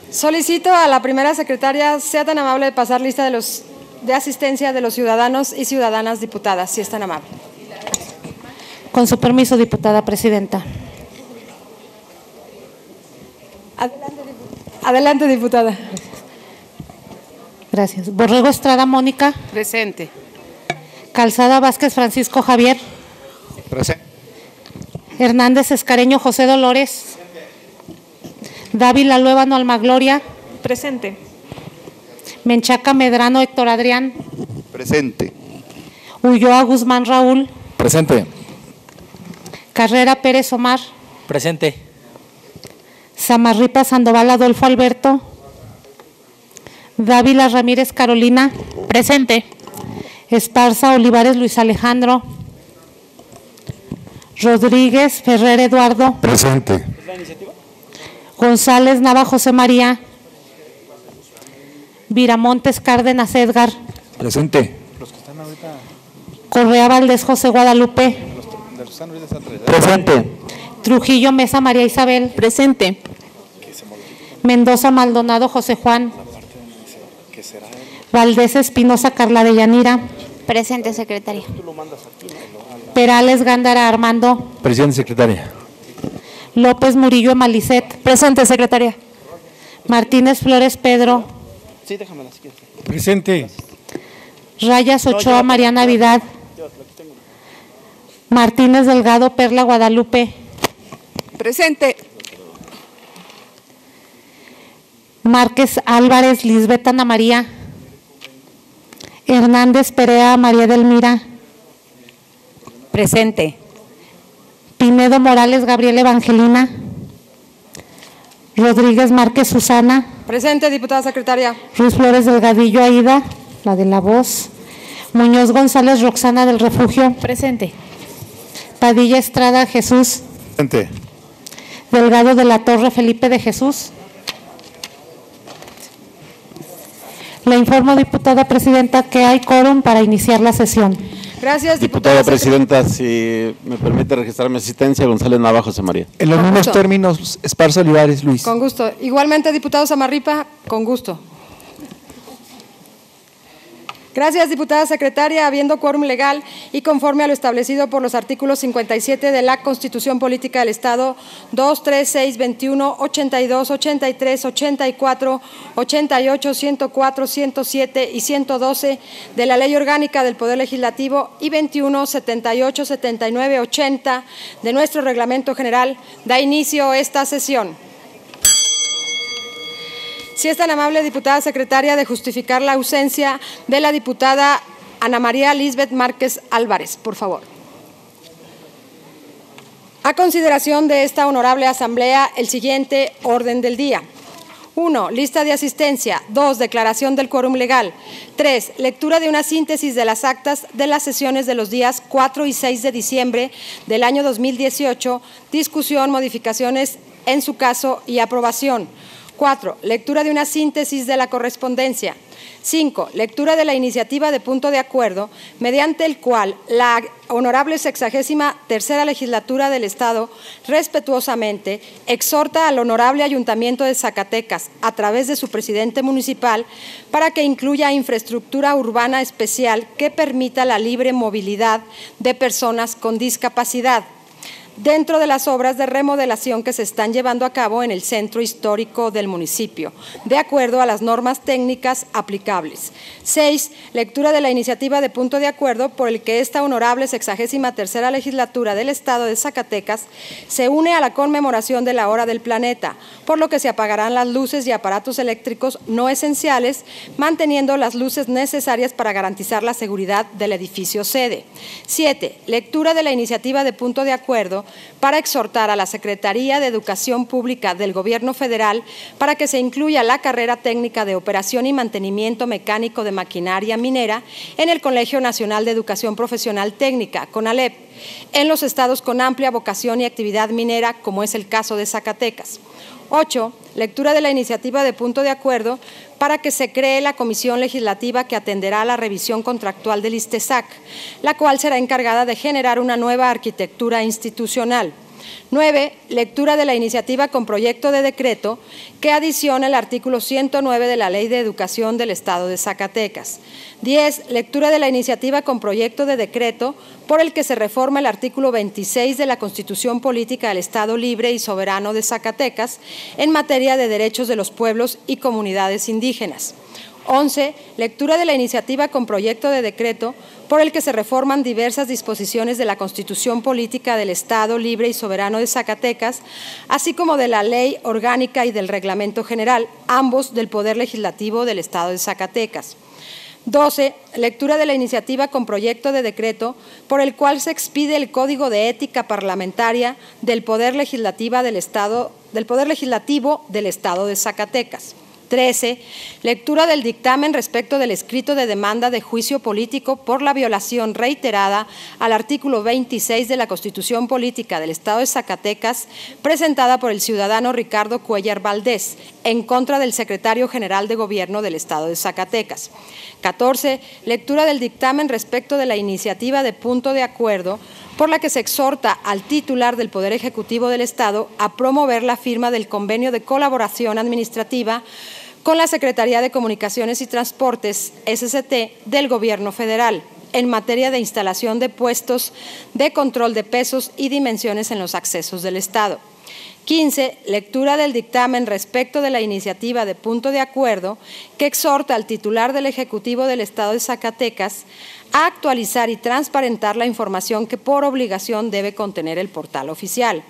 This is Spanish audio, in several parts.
Solicito a la primera secretaria sea tan amable de pasar lista de asistencia de los ciudadanos y ciudadanas diputadas, si es tan amable. Con su permiso, diputada presidenta. Adelante, diputada. Gracias. Borrego Estrada Mónica. Presente. Calzada Vázquez Francisco Javier. Presente. Hernández Escareño José Dolores. Dávila Luébano Almagloria. Presente. Menchaca Medrano Héctor Adrián. Presente. Ulloa Guzmán Raúl. Presente. Carrera Pérez Omar. Presente. Samarripa Sandoval Adolfo Alberto. Dávila Ramírez Carolina. Presente. Esparza Olivares Luis Alejandro. Rodríguez Ferrer Eduardo. Presente. González Nava José María. Viramontes Cárdenas Edgar. Presente. Correa Valdés José Guadalupe. Presente. Trujillo Mesa María Isabel. Presente. Mendoza Maldonado José Juan. Valdés Espinosa Carla de Yanira. Presente, secretaria. Perales Gándara Armando. Presente, secretaria. López Murillo Malicet. Presente, secretaria. Martínez Flores Pedro. Presente. Rayas Ochoa María Navidad. Martínez Delgado Perla Guadalupe. Presente. Márquez Álvarez Lisbeth Ana María. Hernández Perea María Delmira. Presente. Pinedo Morales Gabriela Evangelina. Rodríguez Márquez Susana. Presente, diputada secretaria. Ruiz Flores Delgadillo Aida, la de la voz. Muñoz González Roxana del Refugio. Presente. Padilla Estrada Jesús. Presente. Delgado de la Torre Felipe de Jesús. Le informo, diputada presidenta, que hay quórum para iniciar la sesión. Gracias, Diputada presidenta, si me permite registrar mi asistencia, González Nava José María. En los Con mismos gusto. términos, Esparza Olivares Luis. Con gusto. Igualmente, diputado Samarripa, con gusto. Gracias, diputada secretaria. Habiendo quórum legal y conforme a lo establecido por los artículos 57 de la Constitución Política del Estado, 2, 3, 6, 21, 82, 83, 84, 88, 104, 107 y 112 de la Ley Orgánica del Poder Legislativo y 21, 78, 79, 80 de nuestro Reglamento General, da inicio esta sesión. Si es tan amable, diputada secretaria, de justificar la ausencia de la diputada Ana María Lisbeth Márquez Álvarez, por favor. A consideración de esta honorable asamblea, el siguiente orden del día. 1. Lista de asistencia. 2. Declaración del quórum legal. 3. Lectura de una síntesis de las actas de las sesiones de los días 4 y 6 de diciembre del año 2018, discusión, modificaciones en su caso y aprobación. 4. Lectura de una síntesis de la correspondencia. 5. Lectura de la iniciativa de punto de acuerdo, mediante el cual la honorable 63ª Legislatura del Estado respetuosamente exhorta al honorable Ayuntamiento de Zacatecas, a través de su presidente municipal, para que incluya infraestructura urbana especial que permita la libre movilidad de personas con discapacidad dentro de las obras de remodelación que se están llevando a cabo en el centro histórico del municipio, de acuerdo a las normas técnicas aplicables. 6. Lectura de la iniciativa de punto de acuerdo por el que esta honorable 63ª Legislatura del Estado de Zacatecas se une a la conmemoración de la Hora del Planeta, por lo que se apagarán las luces y aparatos eléctricos no esenciales, manteniendo las luces necesarias para garantizar la seguridad del edificio sede. 7. Lectura de la iniciativa de punto de acuerdo para exhortar a la Secretaría de Educación Pública del Gobierno Federal para que se incluya la carrera técnica de operación y mantenimiento mecánico de maquinaria minera en el Colegio Nacional de Educación Profesional Técnica, CONALEP, en los estados con amplia vocación y actividad minera, como es el caso de Zacatecas. 8. Lectura de la iniciativa de punto de acuerdo para que se cree la comisión legislativa que atenderá a la revisión contractual del ISTESAC, la cual será encargada de generar una nueva arquitectura institucional. 9. Lectura de la iniciativa con proyecto de decreto que adiciona el artículo 109 de la Ley de Educación del Estado de Zacatecas. 10. Lectura de la iniciativa con proyecto de decreto por el que se reforma el artículo 26 de la Constitución Política del Estado Libre y Soberano de Zacatecas en materia de derechos de los pueblos y comunidades indígenas. 11. Lectura de la iniciativa con proyecto de decreto por el que se reforman diversas disposiciones de la Constitución Política del Estado Libre y Soberano de Zacatecas, así como de la Ley Orgánica y del Reglamento General, ambos del Poder Legislativo del Estado de Zacatecas. 12. Lectura de la iniciativa con proyecto de decreto por el cual se expide el Código de Ética Parlamentaria del Poder Legislativo del Estado de Zacatecas. 13. Lectura del dictamen respecto del escrito de demanda de juicio político por la violación reiterada al artículo 26 de la Constitución Política del Estado de Zacatecas, presentada por el ciudadano Ricardo Cuellar Valdés, en contra del secretario general de Gobierno del Estado de Zacatecas. 14. Lectura del dictamen respecto de la iniciativa de punto de acuerdo por la que se exhorta al titular del Poder Ejecutivo del Estado a promover la firma del convenio de colaboración administrativa con la Secretaría de Comunicaciones y Transportes, SCT, del Gobierno Federal, en materia de instalación de puestos de control de pesos y dimensiones en los accesos del Estado. 15. Lectura del dictamen respecto de la iniciativa de punto de acuerdo que exhorta al titular del Ejecutivo del Estado de Zacatecas a actualizar y transparentar la información que por obligación debe contener el portal oficial.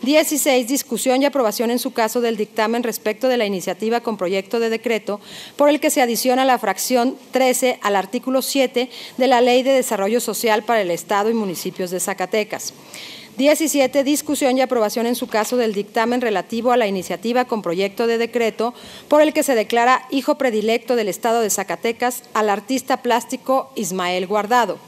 16. Discusión y aprobación en su caso del dictamen respecto de la iniciativa con proyecto de decreto por el que se adiciona la fracción 13 al artículo 7 de la Ley de Desarrollo Social para el Estado y Municipios de Zacatecas. 17. Discusión y aprobación en su caso del dictamen relativo a la iniciativa con proyecto de decreto por el que se declara hijo predilecto del Estado de Zacatecas al artista plástico Ismael Guardado.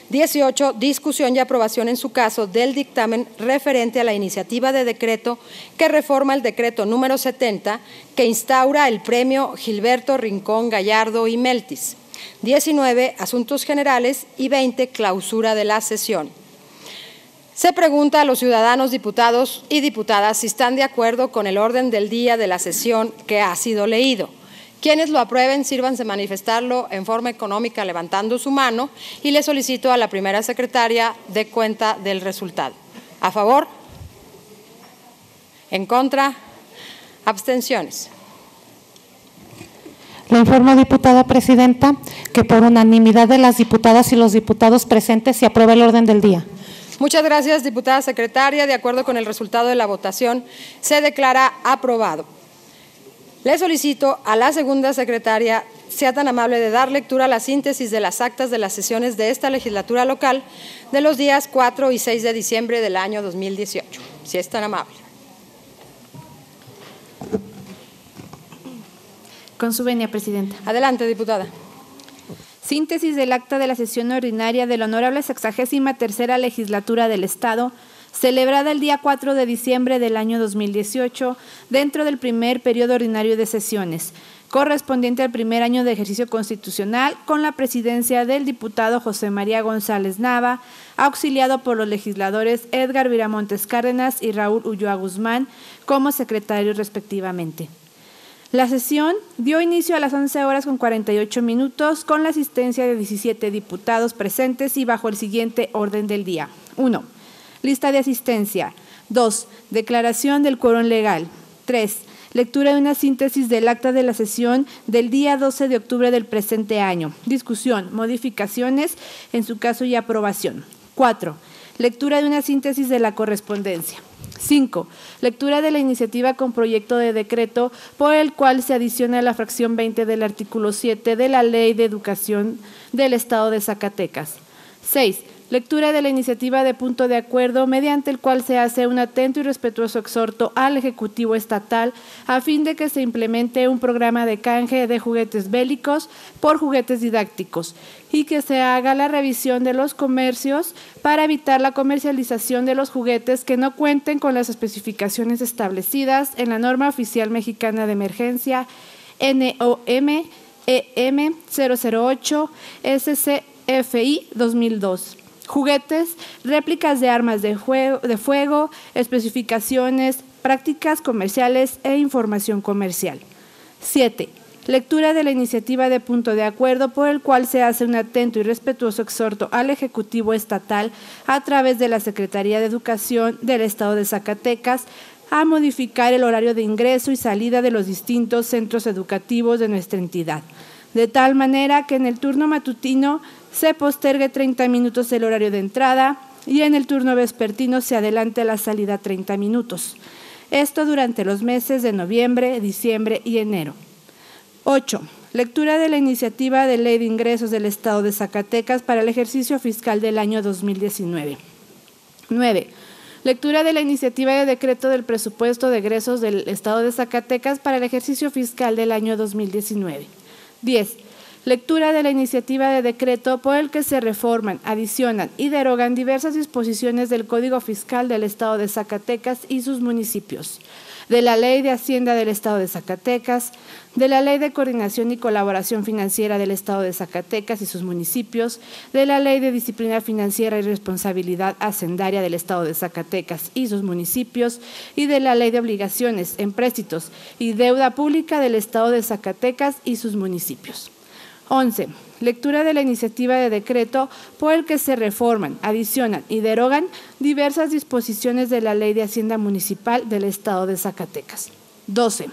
18. Discusión y aprobación en su caso del dictamen referente a la iniciativa de decreto que reforma el decreto número 70 que instaura el premio Gilberto Rincón Gallardo y Meltis. 19. Asuntos generales y 20. Clausura de la sesión. Se pregunta a los ciudadanos, diputados y diputadas si están de acuerdo con el orden del día de la sesión que ha sido leído. Quienes lo aprueben, sírvanse manifestarlo en forma económica levantando su mano y le solicito a la primera secretaria dé cuenta del resultado. ¿A favor? ¿En contra? ¿Abstenciones? Le informo, diputada presidenta, que por unanimidad de las diputadas y los diputados presentes se aprueba el orden del día. Muchas gracias, diputada secretaria. De acuerdo con el resultado de la votación, se declara aprobado. Le solicito a la segunda secretaria sea tan amable de dar lectura a la síntesis de las actas de las sesiones de esta legislatura local de los días 4 y 6 de diciembre del año 2018. Si es tan amable. Con su venia, presidenta. Adelante, diputada. Síntesis del acta de la sesión ordinaria de la Honorable 63ª Legislatura del Estado, celebrada el día 4 de diciembre del año 2018, dentro del primer periodo ordinario de sesiones, correspondiente al primer año de ejercicio constitucional, con la presidencia del diputado José María González Nava, auxiliado por los legisladores Edgar Viramontes Cárdenas y Raúl Ulloa Guzmán como secretarios respectivamente. La sesión dio inicio a las 11:48 con la asistencia de 17 diputados presentes y bajo el siguiente orden del día. 1. Lista de asistencia. 2. Declaración del quórum legal. 3. Lectura de una síntesis del acta de la sesión del día 12 de octubre del presente año. Discusión, modificaciones, en su caso y aprobación. 4. Lectura de una síntesis de la correspondencia. 5. Lectura de la iniciativa con proyecto de decreto por el cual se adiciona la fracción 20 del artículo 7 de la Ley de Educación del Estado de Zacatecas. 6. Lectura de la iniciativa de punto de acuerdo mediante el cual se hace un atento y respetuoso exhorto al Ejecutivo Estatal a fin de que se implemente un programa de canje de juguetes bélicos por juguetes didácticos y que se haga la revisión de los comercios para evitar la comercialización de los juguetes que no cuenten con las especificaciones establecidas en la Norma Oficial Mexicana de Emergencia NOM EM 008 SCFI 2002. juguetes, réplicas de armas de fuego, especificaciones, prácticas comerciales e información comercial. 7. Lectura de la iniciativa de punto de acuerdo por el cual se hace un atento y respetuoso exhorto al Ejecutivo Estatal a través de la Secretaría de Educación del Estado de Zacatecas a modificar el horario de ingreso y salida de los distintos centros educativos de nuestra entidad, de tal manera que en el turno matutino se postergue 30 minutos el horario de entrada y en el turno vespertino se adelante la salida 30 minutos. Esto durante los meses de noviembre, diciembre y enero. 8. Lectura de la iniciativa de Ley de Ingresos del Estado de Zacatecas para el ejercicio fiscal del año 2019. 9. Lectura de la iniciativa de decreto del presupuesto de egresos del Estado de Zacatecas para el ejercicio fiscal del año 2019. 10. Lectura de la iniciativa de decreto por el que se reforman, adicionan y derogan diversas disposiciones del Código Fiscal del Estado de Zacatecas y sus municipios, de la Ley de Hacienda del Estado de Zacatecas, de la Ley de Coordinación y Colaboración Financiera del Estado de Zacatecas y sus municipios, de la Ley de Disciplina Financiera y Responsabilidad Hacendaria del Estado de Zacatecas y sus municipios, y de la Ley de Obligaciones, Empréstitos y Deuda Pública del Estado de Zacatecas y sus municipios. 11. Lectura de la iniciativa de decreto por el que se reforman, adicionan y derogan diversas disposiciones de la Ley de Hacienda Municipal del Estado de Zacatecas. 12.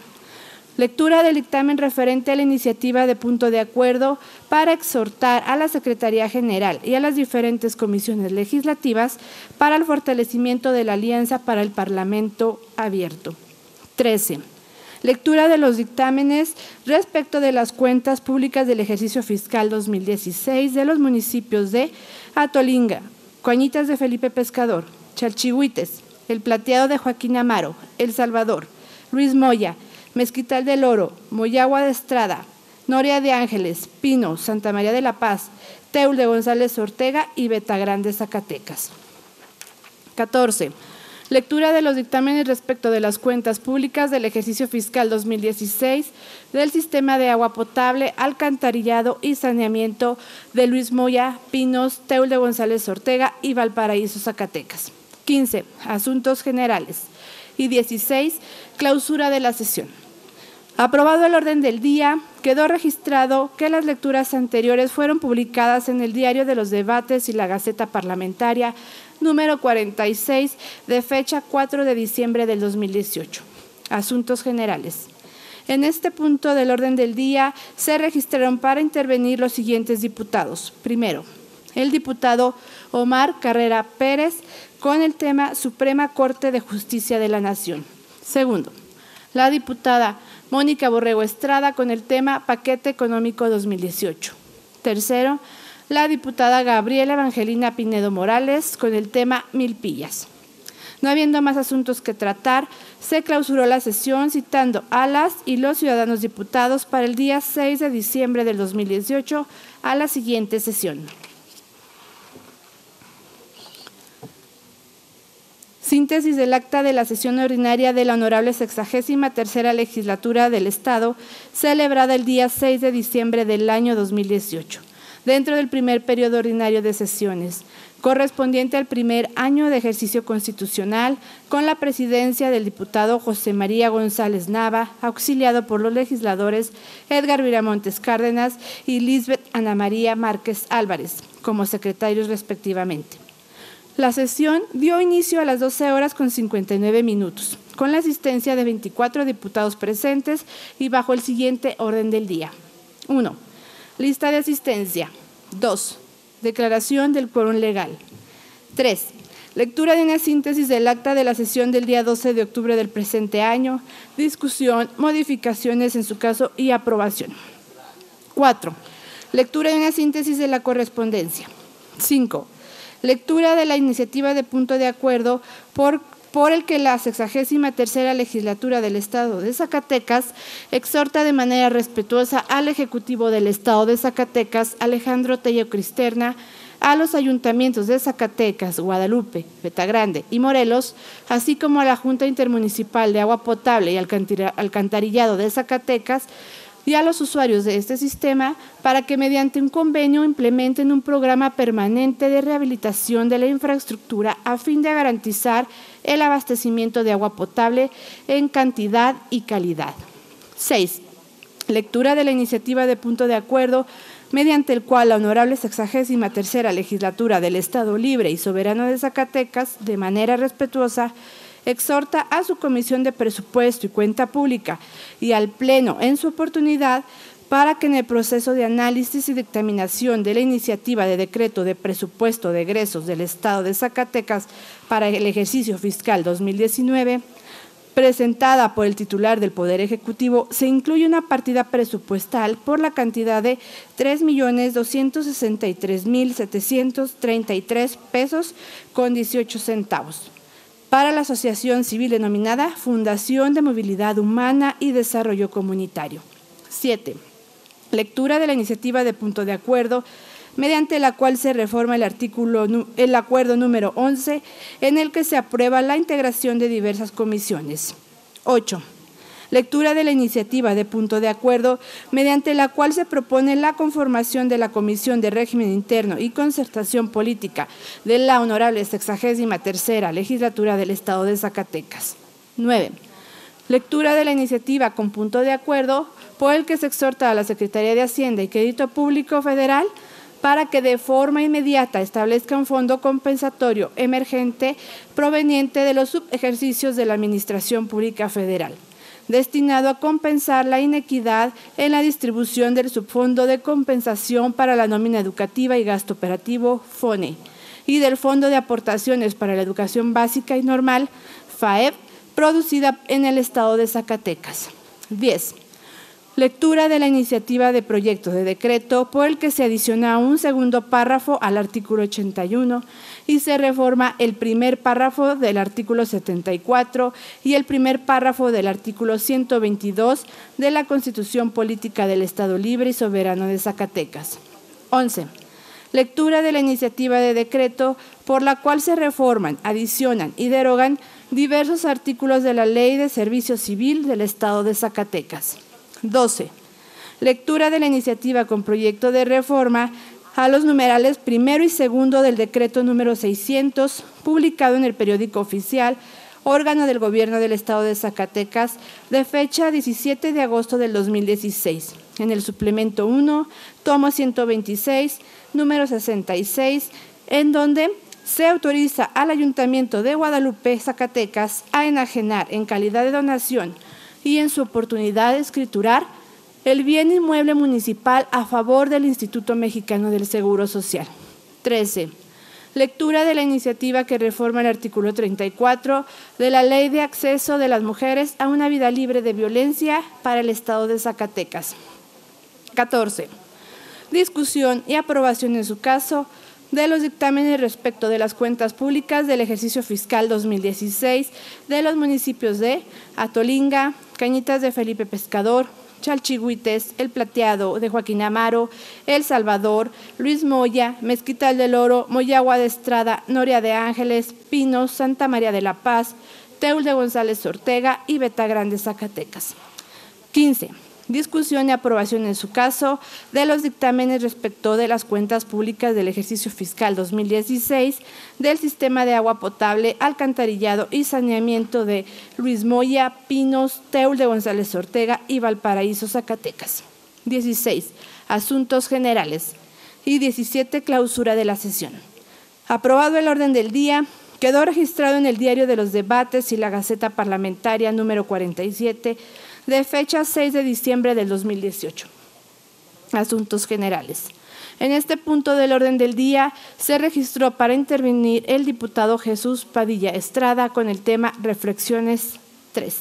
Lectura del dictamen referente a la iniciativa de punto de acuerdo para exhortar a la Secretaría General y a las diferentes comisiones legislativas para el fortalecimiento de la Alianza para el Parlamento Abierto. 13. Lectura de los dictámenes respecto de las cuentas públicas del ejercicio fiscal 2016 de los municipios de Atolinga, Cañitas de Felipe Pescador, Chalchihuites, El Plateado de Joaquín Amaro, El Salvador, Luis Moya, Mezquital del Oro, Moyagua de Estrada, Noria de Ángeles, Pino, Santa María de la Paz, Teul de González Ortega y Betagrande, Zacatecas. 14. Lectura de los dictámenes respecto de las cuentas públicas del ejercicio fiscal 2016 del sistema de agua potable, alcantarillado y saneamiento de Luis Moya, Pinos, Teul de González Ortega y Valparaíso, Zacatecas. 15. Asuntos generales. Y 16. Clausura de la sesión. Aprobado el orden del día, quedó registrado que las lecturas anteriores fueron publicadas en el Diario de los Debates y la Gaceta Parlamentaria número 46 de fecha 4 de diciembre del 2018. Asuntos generales. En este punto del orden del día se registraron para intervenir los siguientes diputados. Primero, el diputado Omar Carrera Pérez con el tema Suprema Corte de Justicia de la Nación. Segundo, la diputada Mónica Borrego Estrada con el tema Paquete Económico 2018. Tercero, la diputada Gabriela Evangelina Pinedo Morales con el tema Milpillas. No habiendo más asuntos que tratar, se clausuró la sesión citando a las y los ciudadanos diputados para el día 6 de diciembre del 2018 a la siguiente sesión. Síntesis del acta de la sesión ordinaria de la Honorable 63ª Legislatura del Estado, celebrada el día 6 de diciembre del año 2018. Dentro del primer periodo ordinario de sesiones, correspondiente al primer año de ejercicio constitucional, con la presidencia del diputado José María González Nava, auxiliado por los legisladores Edgar Viramontes Cárdenas y Lisbeth Ana María Márquez Álvarez, como secretarios respectivamente. La sesión dio inicio a las 12 horas con 59 minutos, con la asistencia de 24 diputados presentes y bajo el siguiente orden del día. 1. Lista de asistencia. 2. Declaración del quórum legal. 3. Lectura de una síntesis del acta de la sesión del día 12 de octubre del presente año. Discusión, modificaciones en su caso y aprobación. 4. Lectura de una síntesis de la correspondencia. 5. Lectura de la iniciativa de punto de acuerdo por el que la 63ª Legislatura del Estado de Zacatecas exhorta de manera respetuosa al Ejecutivo del Estado de Zacatecas, Alejandro Tello Cristerna, a los ayuntamientos de Zacatecas, Guadalupe, Betagrande y Morelos, así como a la Junta Intermunicipal de Agua Potable y Alcantarillado de Zacatecas, y a los usuarios de este sistema para que mediante un convenio implementen un programa permanente de rehabilitación de la infraestructura a fin de garantizar el abastecimiento de agua potable en cantidad y calidad. 6. Lectura de la iniciativa de punto de acuerdo mediante el cual la Honorable 63ª Legislatura del Estado Libre y Soberano de Zacatecas, de manera respetuosa, exhorta a su Comisión de Presupuesto y Cuenta Pública y al Pleno en su oportunidad para que en el proceso de análisis y dictaminación de la iniciativa de decreto de presupuesto de egresos del Estado de Zacatecas para el ejercicio fiscal 2019, presentada por el titular del Poder Ejecutivo, se incluye una partida presupuestal por la cantidad de 3.263.733 pesos con 18 centavos para la asociación civil denominada Fundación de Movilidad Humana y Desarrollo Comunitario. 7. Lectura de la iniciativa de punto de acuerdo mediante la cual se reforma el acuerdo número 11, en el que se aprueba la integración de diversas comisiones. 8. Lectura de la iniciativa de punto de acuerdo, mediante la cual se propone la conformación de la Comisión de Régimen Interno y Concertación Política de la Honorable 63ª Legislatura del Estado de Zacatecas. 9. Lectura de la iniciativa con punto de acuerdo, por el que se exhorta a la Secretaría de Hacienda y Crédito Público Federal para que de forma inmediata establezca un fondo compensatorio emergente proveniente de los subejercicios de la Administración Pública Federal, destinado a compensar la inequidad en la distribución del subfondo de compensación para la nómina educativa y gasto operativo FONE y del Fondo de Aportaciones para la Educación Básica y Normal FAEB, producida en el Estado de Zacatecas. 10. Lectura de la iniciativa de proyecto de decreto por el que se adiciona un segundo párrafo al artículo 81 y se reforma el primer párrafo del artículo 74 y el primer párrafo del artículo 122 de la Constitución Política del Estado Libre y Soberano de Zacatecas. 11. Lectura de la iniciativa de decreto por la cual se reforman, adicionan y derogan diversos artículos de la Ley de Servicio Civil del Estado de Zacatecas. 12. Lectura de la iniciativa con proyecto de reforma a los numerales primero y segundo del decreto número 600, publicado en el Periódico Oficial, órgano del Gobierno del Estado de Zacatecas, de fecha 17 de agosto del 2016, en el suplemento 1, tomo 126, número 66, en donde se autoriza al Ayuntamiento de Guadalupe, Zacatecas, a enajenar en calidad de donación y en su oportunidad de escriturar el bien inmueble municipal a favor del Instituto Mexicano del Seguro Social. 13. Lectura de la iniciativa que reforma el artículo 34 de la Ley de Acceso de las Mujeres a una vida libre de violencia para el Estado de Zacatecas. 14. Discusión y aprobación en su caso de los dictámenes respecto de las cuentas públicas del ejercicio fiscal 2016 de los municipios de Atolinga, Cañitas de Felipe Pescador, Chalchihuites, El Plateado de Joaquín Amaro, El Salvador, Luis Moya, Mezquital del Oro, Moyagua de Estrada, Noria de Ángeles, Pinos, Santa María de la Paz, Teul de González Ortega y Betagrande, Zacatecas. 15. Discusión y aprobación en su caso de los dictámenes respecto de las cuentas públicas del ejercicio fiscal 2016 del sistema de agua potable, alcantarillado y saneamiento de Luis Moya, Pinos, Teul de González Ortega y Valparaíso, Zacatecas. 16. Asuntos generales. Y 17. Clausura de la sesión. Aprobado el orden del día. Quedó registrado en el Diario de los Debates y la Gaceta Parlamentaria número 47 de fecha 6 de diciembre del 2018. Asuntos generales. En este punto del orden del día se registró para intervenir el diputado Jesús Padilla Estrada con el tema Reflexiones 3.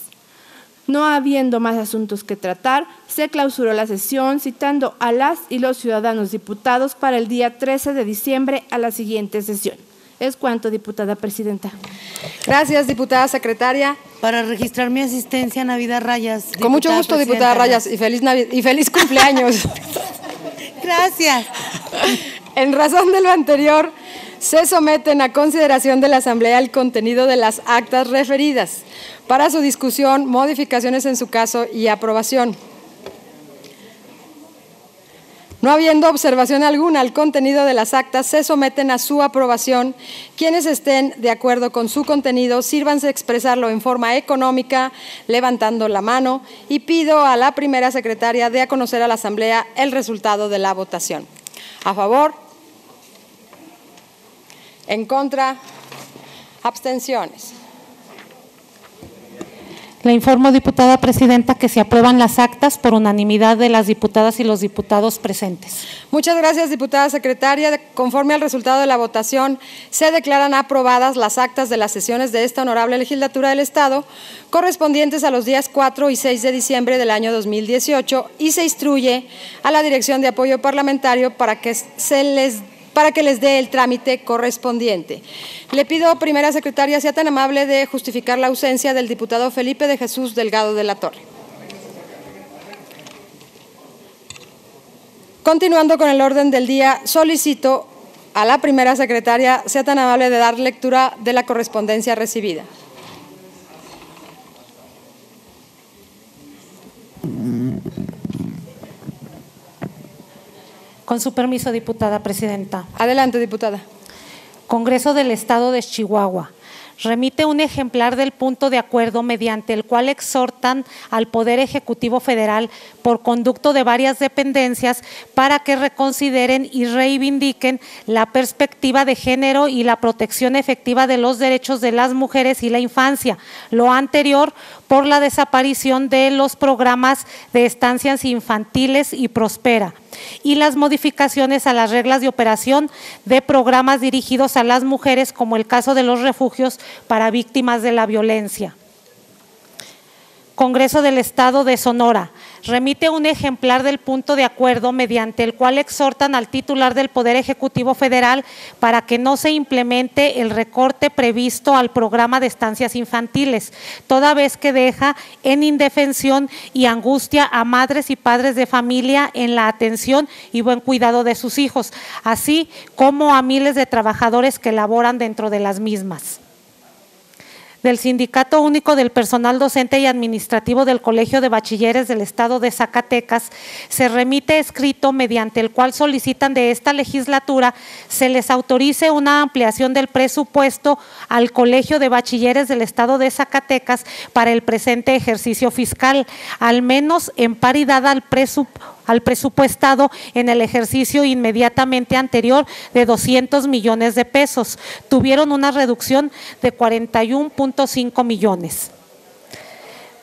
No habiendo más asuntos que tratar, se clausuró la sesión citando a las y los ciudadanos diputados para el día 13 de diciembre a la siguiente sesión. Es cuanto, diputada presidenta. Gracias, diputada secretaria. Para registrar mi asistencia, Navidad Rayas. Con mucho gusto, diputada Rayas, y feliz cumpleaños. Gracias. En razón de lo anterior, se someten a consideración de la Asamblea el contenido de las actas referidas. Para su discusión, modificaciones en su caso y aprobación. No habiendo observación alguna al contenido de las actas, se someten a su aprobación. Quienes estén de acuerdo con su contenido, sírvanse expresarlo en forma económica, levantando la mano, y pido a la primera secretaria de a conocer a la Asamblea el resultado de la votación. A favor, en contra, abstenciones. Le informo, diputada presidenta, que se aprueban las actas por unanimidad de las diputadas y los diputados presentes. Muchas gracias, diputada secretaria. Conforme al resultado de la votación, se declaran aprobadas las actas de las sesiones de esta honorable legislatura del Estado, correspondientes a los días 4 y 6 de diciembre del año 2018, y se instruye a la Dirección de Apoyo Parlamentario para que les dé el trámite correspondiente. Le pido, primera secretaria, sea tan amable de justificar la ausencia del diputado Felipe de Jesús Delgado de la Torre. Continuando con el orden del día, solicito a la primera secretaria sea tan amable de dar lectura de la correspondencia recibida. Con su permiso, diputada presidenta. Adelante, diputada. Congreso del Estado de Chihuahua. Remite un ejemplar del punto de acuerdo mediante el cual exhortan al Poder Ejecutivo Federal por conducto de varias dependencias para que reconsideren y reivindiquen la perspectiva de género y la protección efectiva de los derechos de las mujeres y la infancia. Lo anterior por la desaparición de los programas de estancias infantiles y Prospera, y las modificaciones a las reglas de operación de programas dirigidos a las mujeres, como el caso de los refugios para víctimas de la violencia. Congreso del Estado de Sonora. Remite un ejemplar del punto de acuerdo mediante el cual exhortan al titular del Poder Ejecutivo Federal para que no se implemente el recorte previsto al programa de estancias infantiles, toda vez que deja en indefensión y angustia a madres y padres de familia en la atención y buen cuidado de sus hijos, así como a miles de trabajadores que laboran dentro de las mismas. Del Sindicato Único del Personal Docente y Administrativo del Colegio de Bachilleres del Estado de Zacatecas, se remite escrito mediante el cual solicitan de esta legislatura se les autorice una ampliación del presupuesto al Colegio de Bachilleres del Estado de Zacatecas para el presente ejercicio fiscal, al menos en paridad al presupuestado en el ejercicio inmediatamente anterior de 200 millones de pesos. Tuvieron una reducción de 41.5 millones.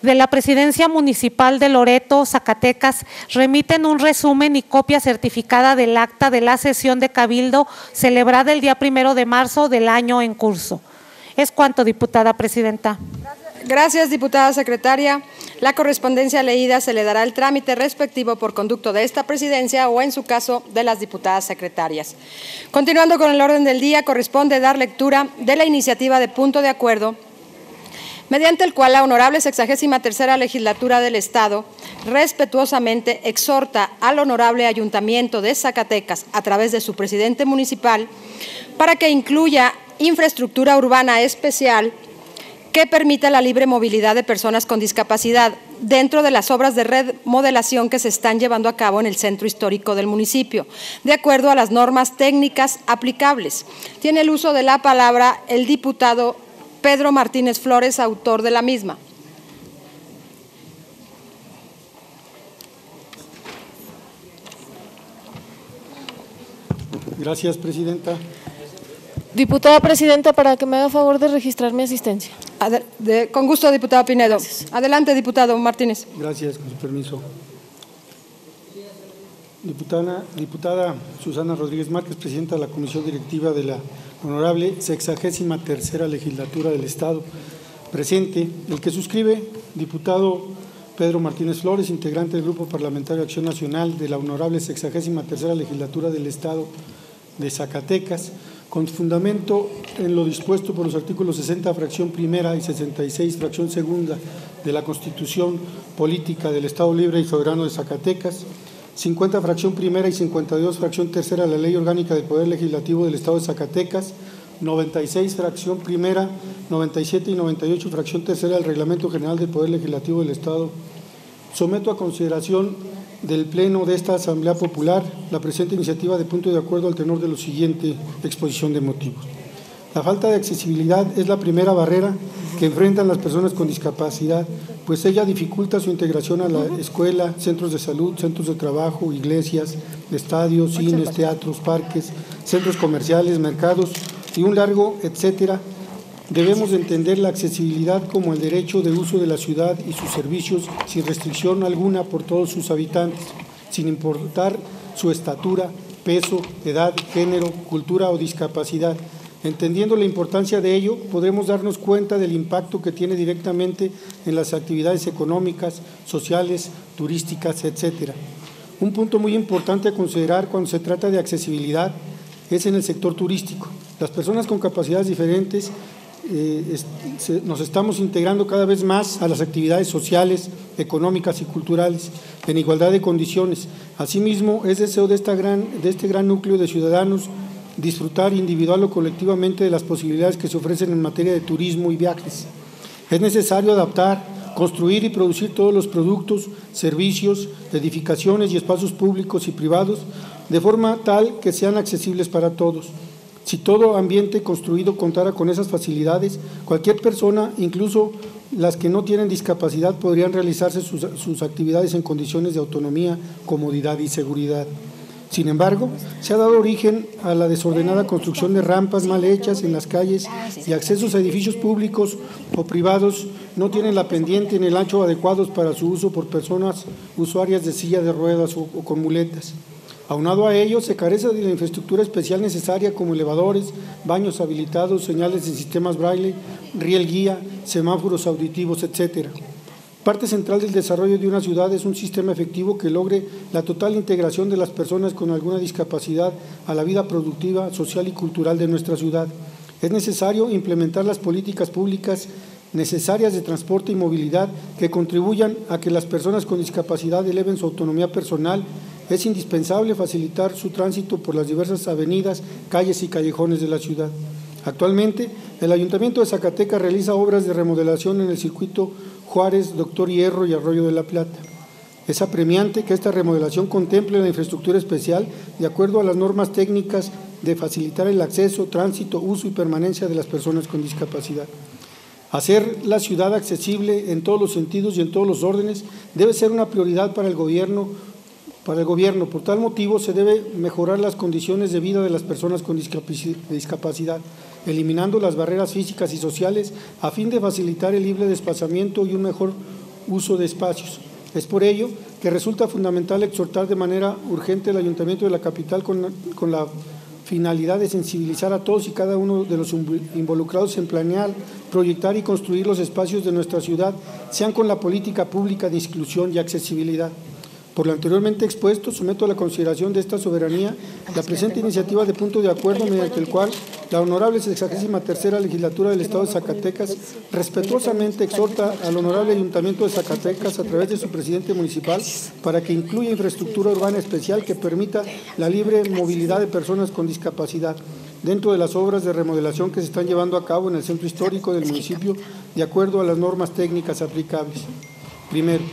De la Presidencia Municipal de Loreto, Zacatecas, remiten un resumen y copia certificada del acta de la sesión de Cabildo celebrada el día 1 de marzo del año en curso. Es cuanto, diputada presidenta. Gracias, diputada secretaria. La correspondencia leída se le dará el trámite respectivo por conducto de esta presidencia o, en su caso, de las diputadas secretarias. Continuando con el orden del día, corresponde dar lectura de la iniciativa de punto de acuerdo mediante el cual la honorable 63ª legislatura del Estado respetuosamente exhorta al honorable Ayuntamiento de Zacatecas, a través de su presidente municipal, para que incluya infraestructura urbana especial que permita la libre movilidad de personas con discapacidad dentro de las obras de remodelación que se están llevando a cabo en el centro histórico del municipio, de acuerdo a las normas técnicas aplicables. Tiene el uso de la palabra el diputado Pedro Martínez Flores, autor de la misma. Gracias, presidenta. Diputada presidenta, para que me haga favor de registrar mi asistencia. Con gusto, diputado Pinedo. Gracias. Adelante, diputado Martínez. Gracias, con su permiso. Diputada Susana Rodríguez Márquez, presidenta de la Comisión Directiva de la Honorable 63ª Legislatura del Estado. Presente, el que suscribe, diputado Pedro Martínez Flores, integrante del Grupo Parlamentario de Acción Nacional de la Honorable 63ª Legislatura del Estado de Zacatecas, con fundamento en lo dispuesto por los artículos 60, fracción primera, y 66, fracción segunda de la Constitución Política del Estado Libre y Soberano de Zacatecas, 50, fracción primera, y 52, fracción tercera de la Ley Orgánica del Poder Legislativo del Estado de Zacatecas, 96, fracción primera, 97 y 98, fracción tercera del Reglamento General del Poder Legislativo del Estado. Someto a consideración del Pleno de esta Asamblea Popular la presente iniciativa de punto de acuerdo al tenor de la siguiente exposición de motivos. La falta de accesibilidad es la primera barrera que enfrentan las personas con discapacidad, pues ella dificulta su integración a la escuela, centros de salud, centros de trabajo, iglesias, estadios, cines, teatros, parques, centros comerciales, mercados y un largo etcétera. Debemos entender la accesibilidad como el derecho de uso de la ciudad y sus servicios sin restricción alguna por todos sus habitantes, sin importar su estatura, peso, edad, género, cultura o discapacidad. Entendiendo la importancia de ello, podremos darnos cuenta del impacto que tiene directamente en las actividades económicas, sociales, turísticas, etcétera. Un punto muy importante a considerar cuando se trata de accesibilidad es en el sector turístico. Las personas con capacidades diferentes nos estamos integrando cada vez más a las actividades sociales, económicas y culturales en igualdad de condiciones. Asimismo, es deseo de este gran núcleo de ciudadanos disfrutar individual o colectivamente de las posibilidades que se ofrecen en materia de turismo y viajes. Es necesario adaptar, construir y producir todos los productos, servicios, edificaciones y espacios públicos y privados de forma tal que sean accesibles para todos. Si todo ambiente construido contara con esas facilidades, cualquier persona, incluso las que no tienen discapacidad, podrían realizarse sus actividades en condiciones de autonomía, comodidad y seguridad. Sin embargo, se ha dado origen a la desordenada construcción de rampas mal hechas en las calles y accesos a edificios públicos o privados no tienen la pendiente ni el ancho adecuados para su uso por personas usuarias de silla de ruedas o con muletas. Aunado a ello, se carece de la infraestructura especial necesaria como elevadores, baños habilitados, señales de sistemas braille, riel guía, semáforos auditivos, etcétera. Parte central del desarrollo de una ciudad es un sistema efectivo que logre la total integración de las personas con alguna discapacidad a la vida productiva, social y cultural de nuestra ciudad. Es necesario implementar las políticas públicas necesarias de transporte y movilidad que contribuyan a que las personas con discapacidad eleven su autonomía personal. Es indispensable facilitar su tránsito por las diversas avenidas, calles y callejones de la ciudad. Actualmente, el Ayuntamiento de Zacatecas realiza obras de remodelación en el circuito Juárez, Doctor Hierro y Arroyo de la Plata. Es apremiante que esta remodelación contemple la infraestructura especial de acuerdo a las normas técnicas de facilitar el acceso, tránsito, uso y permanencia de las personas con discapacidad. Hacer la ciudad accesible en todos los sentidos y en todos los órdenes debe ser una prioridad para el gobierno. Por tal motivo, se debe mejorar las condiciones de vida de las personas con discapacidad, eliminando las barreras físicas y sociales a fin de facilitar el libre desplazamiento y un mejor uso de espacios. Es por ello que resulta fundamental exhortar de manera urgente al Ayuntamiento de la capital con la finalidad de sensibilizar a todos y cada uno de los involucrados en planear, proyectar y construir los espacios de nuestra ciudad, sean con la política pública de inclusión y accesibilidad. Por lo anteriormente expuesto, someto a la consideración de esta soberanía la presente iniciativa de punto de acuerdo mediante el cual la honorable 63ª Legislatura del Estado de Zacatecas respetuosamente exhorta al honorable Ayuntamiento de Zacatecas a través de su presidente municipal para que incluya infraestructura urbana especial que permita la libre movilidad de personas con discapacidad dentro de las obras de remodelación que se están llevando a cabo en el centro histórico del municipio de acuerdo a las normas técnicas aplicables. Primero,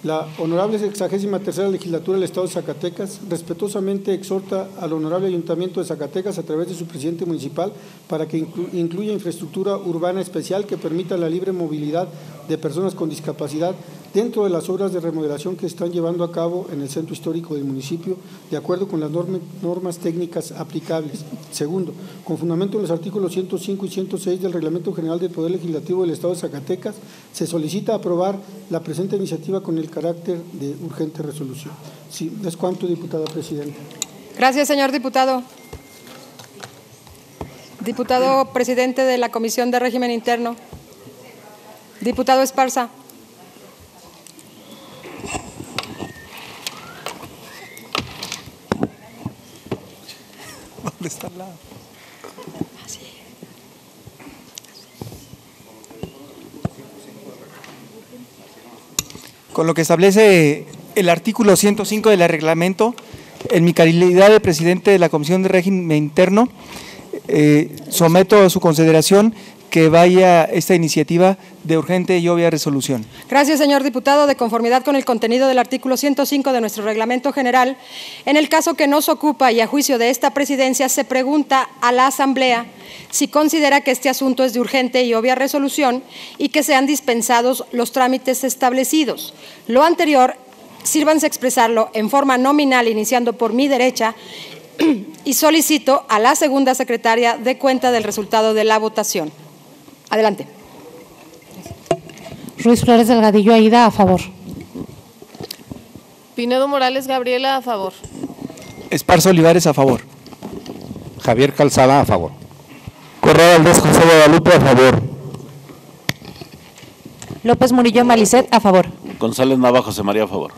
la honorable 63ª Legislatura del Estado de Zacatecas respetuosamente exhorta al honorable Ayuntamiento de Zacatecas a través de su presidente municipal para que incluya infraestructura urbana especial que permita la libre movilidad de personas con discapacidad dentro de las obras de remodelación que se están llevando a cabo en el centro histórico del municipio de acuerdo con las normas técnicas aplicables. Segundo, con fundamento en los artículos 105 y 106 del Reglamento General del Poder Legislativo del Estado de Zacatecas, se solicita aprobar la presente iniciativa con el carácter de urgente resolución. Sí, es cuanto, diputada presidenta. Gracias, señor diputado. Diputado presidente de la Comisión de Régimen Interno. Diputado Esparza. ¿Dónde está la? Con lo que establece el artículo 105 del reglamento, en mi calidad de presidente de la Comisión de Régimen Interno, someto a su consideración que vaya esta iniciativa de urgente y obvia resolución. Gracias, señor diputado. De conformidad con el contenido del artículo 105 de nuestro reglamento general, en el caso que nos ocupa y a juicio de esta presidencia, se pregunta a la Asamblea si considera que este asunto es de urgente y obvia resolución y que sean dispensados los trámites establecidos. Lo anterior, sírvanse expresarlo en forma nominal, iniciando por mi derecha, y solicito a la segunda secretaria dé cuenta del resultado de la votación. Adelante. Ruiz Flores Delgadillo Aida, a favor. Pinedo Morales Gabriela, a favor. Esparza Olivares, a favor. Javier Calzada, a favor. Correa Valdés José Guadalupe, a favor. López Murillo Malicet, a favor. González Nava José María, a favor.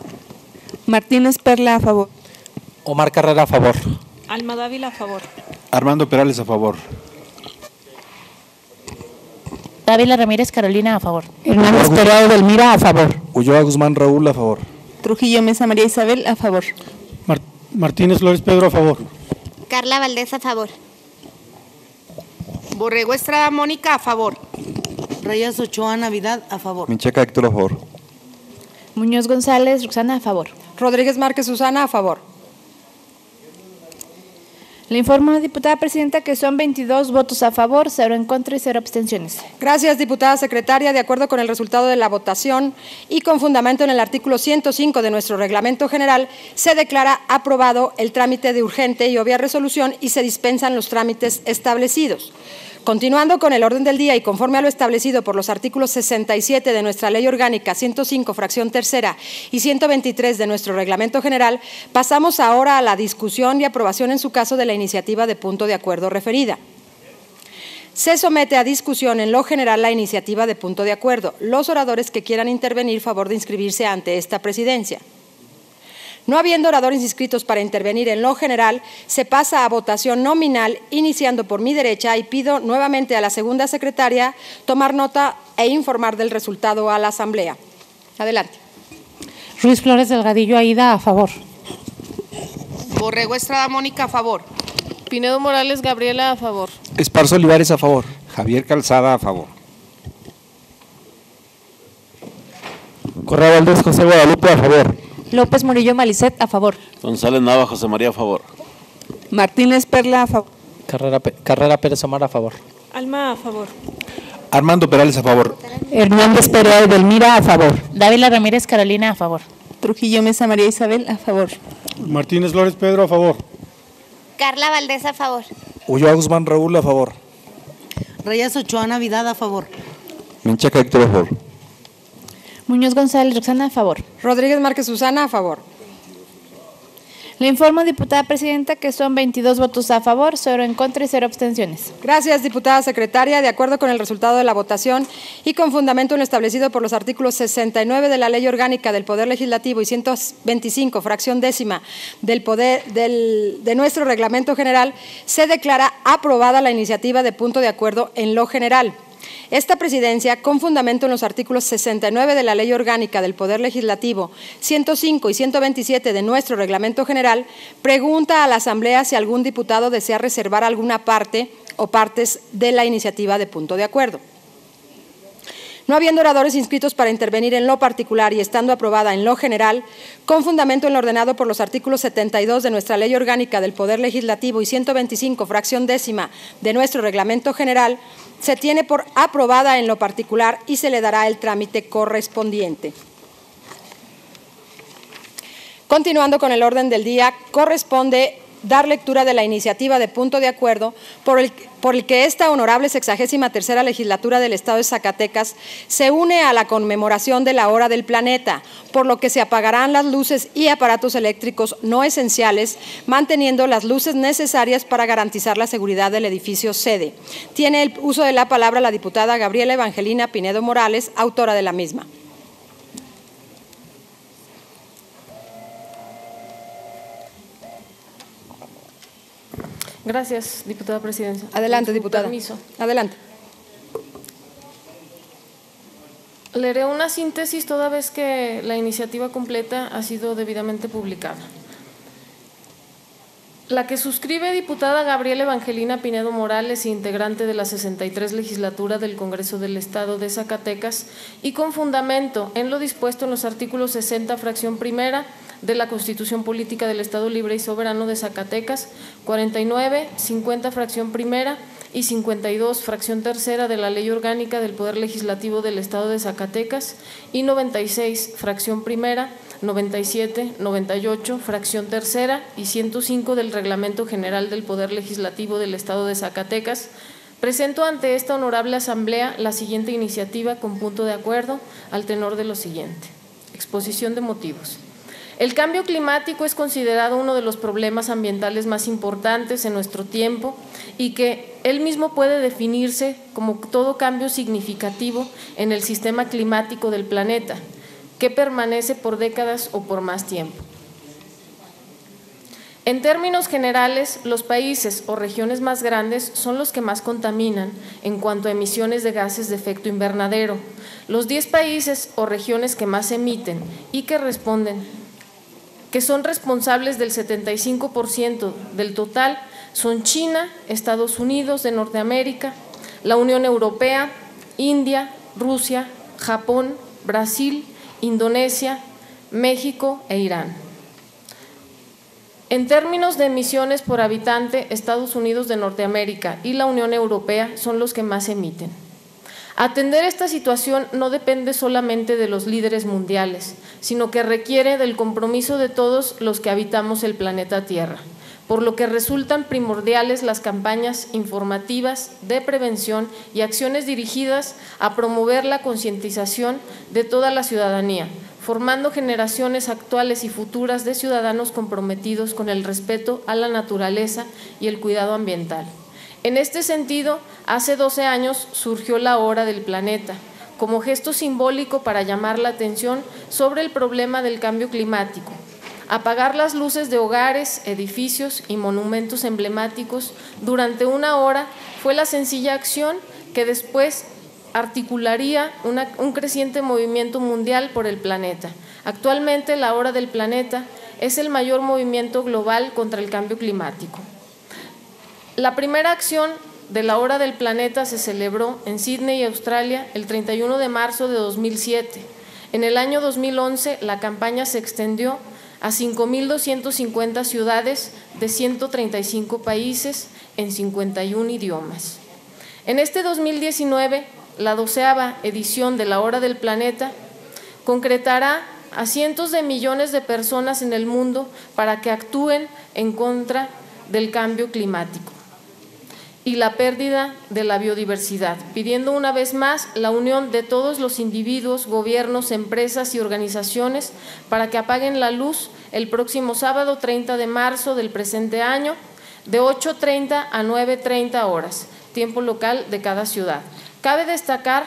Martínez Perla, a favor. Omar Carrera, a favor. Alma Dávila, a favor. Armando Perales, a favor. Dávila Ramírez Carolina, a favor. Hernández Perea Edelmira, a favor. Ulloa Guzmán Raúl, a favor. Trujillo Mesa María Isabel, a favor. Martínez Flores Pedro, a favor. Carla Valdés, a favor. Borrego Estrada Mónica, a favor. Reyes Ochoa Navidad, a favor. Mincheca Héctor, a favor. Muñoz González Roxana, a favor. Rodríguez Márquez Susana, a favor. Le informo a la diputada presidenta que son 22 votos a favor, 0 en contra y 0 abstenciones. Gracias, diputada secretaria. De acuerdo con el resultado de la votación y con fundamento en el artículo 105 de nuestro reglamento general, se declara aprobado el trámite de urgente y obvia resolución y se dispensan los trámites establecidos. Continuando con el orden del día y conforme a lo establecido por los artículos 67 de nuestra Ley Orgánica, 105, fracción tercera y 123 de nuestro Reglamento General, pasamos ahora a la discusión y aprobación en su caso de la iniciativa de punto de acuerdo referida. Se somete a discusión en lo general la iniciativa de punto de acuerdo. Los oradores que quieran intervenir, favor de inscribirse ante esta presidencia. No habiendo oradores inscritos para intervenir en lo general, se pasa a votación nominal, iniciando por mi derecha, y pido nuevamente a la segunda secretaria tomar nota e informar del resultado a la Asamblea. Adelante. Ruiz Flores Delgadillo Aida, a favor. Borrego Estrada Mónica, a favor. Pinedo Morales Gabriela, a favor. Esparza Olivares, a favor. Javier Calzada, a favor. Correa Valdés José Guadalupe, a favor. López Murillo Malicet, a favor. González Nava José María, a favor. Martínez Perla, a favor. Carrera Pérez Omar, a favor. Alma, a favor. Armando Perales, a favor. Hernández Perea Edelmira, a favor. Dávila Ramírez Carolina, a favor. Trujillo Mesa María Isabel, a favor. Martínez Flores Pedro, a favor. Carla Valdés, a favor. Ulloa Guzmán Raúl, a favor. Reyes Ochoa Navidad, a favor. Mincheca Héctor, a favor. Muñoz González Roxana, a favor. Rodríguez Márquez Susana, a favor. Le informo, diputada presidenta, que son 22 votos a favor, 0 en contra y 0 abstenciones. Gracias, diputada secretaria. De acuerdo con el resultado de la votación y con fundamento en lo establecido por los artículos 69 de la Ley Orgánica del Poder Legislativo y 125, fracción décima de nuestro Reglamento General, se declara aprobada la iniciativa de punto de acuerdo en lo general. Esta presidencia, con fundamento en los artículos 69 de la Ley Orgánica del Poder Legislativo, 105 y 127 de nuestro Reglamento General, pregunta a la Asamblea si algún diputado desea reservar alguna parte o partes de la iniciativa de punto de acuerdo. No habiendo oradores inscritos para intervenir en lo particular y estando aprobada en lo general, con fundamento en lo ordenado por los artículos 72 de nuestra Ley Orgánica del Poder Legislativo y 125, fracción décima de nuestro Reglamento General, se tiene por aprobada en lo particular y se le dará el trámite correspondiente. Continuando con el orden del día, corresponde dar lectura de la iniciativa de punto de acuerdo por el que esta honorable 63ª legislatura del Estado de Zacatecas se une a la conmemoración de la Hora del Planeta, por lo que se apagarán las luces y aparatos eléctricos no esenciales, manteniendo las luces necesarias para garantizar la seguridad del edificio sede. Tiene el uso de la palabra la diputada Gabriela Evangelina Pinedo Morales, autora de la misma. Gracias, diputada presidenta. Adelante, diputada. Permiso. Adelante. Leeré una síntesis toda vez que la iniciativa completa ha sido debidamente publicada. La que suscribe diputada Gabriela Evangelina Pinedo Morales, integrante de la 63 legislatura del Congreso del Estado de Zacatecas, y con fundamento en lo dispuesto en los artículos 60, fracción primera de la Constitución Política del Estado Libre y Soberano de Zacatecas, 49, 50, fracción primera y 52, fracción tercera de la Ley Orgánica del Poder Legislativo del Estado de Zacatecas y 96, fracción primera, 97, 98, fracción tercera y 105 del Reglamento General del Poder Legislativo del Estado de Zacatecas, presento ante esta honorable Asamblea la siguiente iniciativa con punto de acuerdo al tenor de lo siguiente. Exposición de motivos. El cambio climático es considerado uno de los problemas ambientales más importantes en nuestro tiempo y que él mismo puede definirse como todo cambio significativo en el sistema climático del planeta, que permanece por décadas o por más tiempo. En términos generales, los países o regiones más grandes son los que más contaminan en cuanto a emisiones de gases de efecto invernadero. Los 10 países o regiones que más emiten y que son responsables del 75% del total son China, Estados Unidos de Norteamérica, la Unión Europea, India, Rusia, Japón, Brasil, Indonesia, México e Irán. En términos de emisiones por habitante, Estados Unidos de Norteamérica y la Unión Europea son los que más emiten. Atender esta situación no depende solamente de los líderes mundiales, sino que requiere del compromiso de todos los que habitamos el planeta Tierra, por lo que resultan primordiales las campañas informativas de prevención y acciones dirigidas a promover la concientización de toda la ciudadanía, formando generaciones actuales y futuras de ciudadanos comprometidos con el respeto a la naturaleza y el cuidado ambiental. En este sentido, hace 12 años surgió la Hora del Planeta, como gesto simbólico para llamar la atención sobre el problema del cambio climático. Apagar las luces de hogares, edificios y monumentos emblemáticos durante una hora fue la sencilla acción que después articularía un creciente movimiento mundial por el planeta. Actualmente, la Hora del Planeta es el mayor movimiento global contra el cambio climático. La primera acción de la Hora del Planeta se celebró en Sídney, Australia, el 31 de marzo de 2007. En el año 2011, la campaña se extendió a 5.250 ciudades de 135 países en 51 idiomas. En este 2019, la 12ª edición de la Hora del Planeta concretará a cientos de millones de personas en el mundo para que actúen en contra del cambio climático y la pérdida de la biodiversidad, pidiendo una vez más la unión de todos los individuos, gobiernos, empresas y organizaciones para que apaguen la luz el próximo sábado 30 de marzo del presente año de 8:30 a 9:30 horas, tiempo local de cada ciudad. Cabe destacar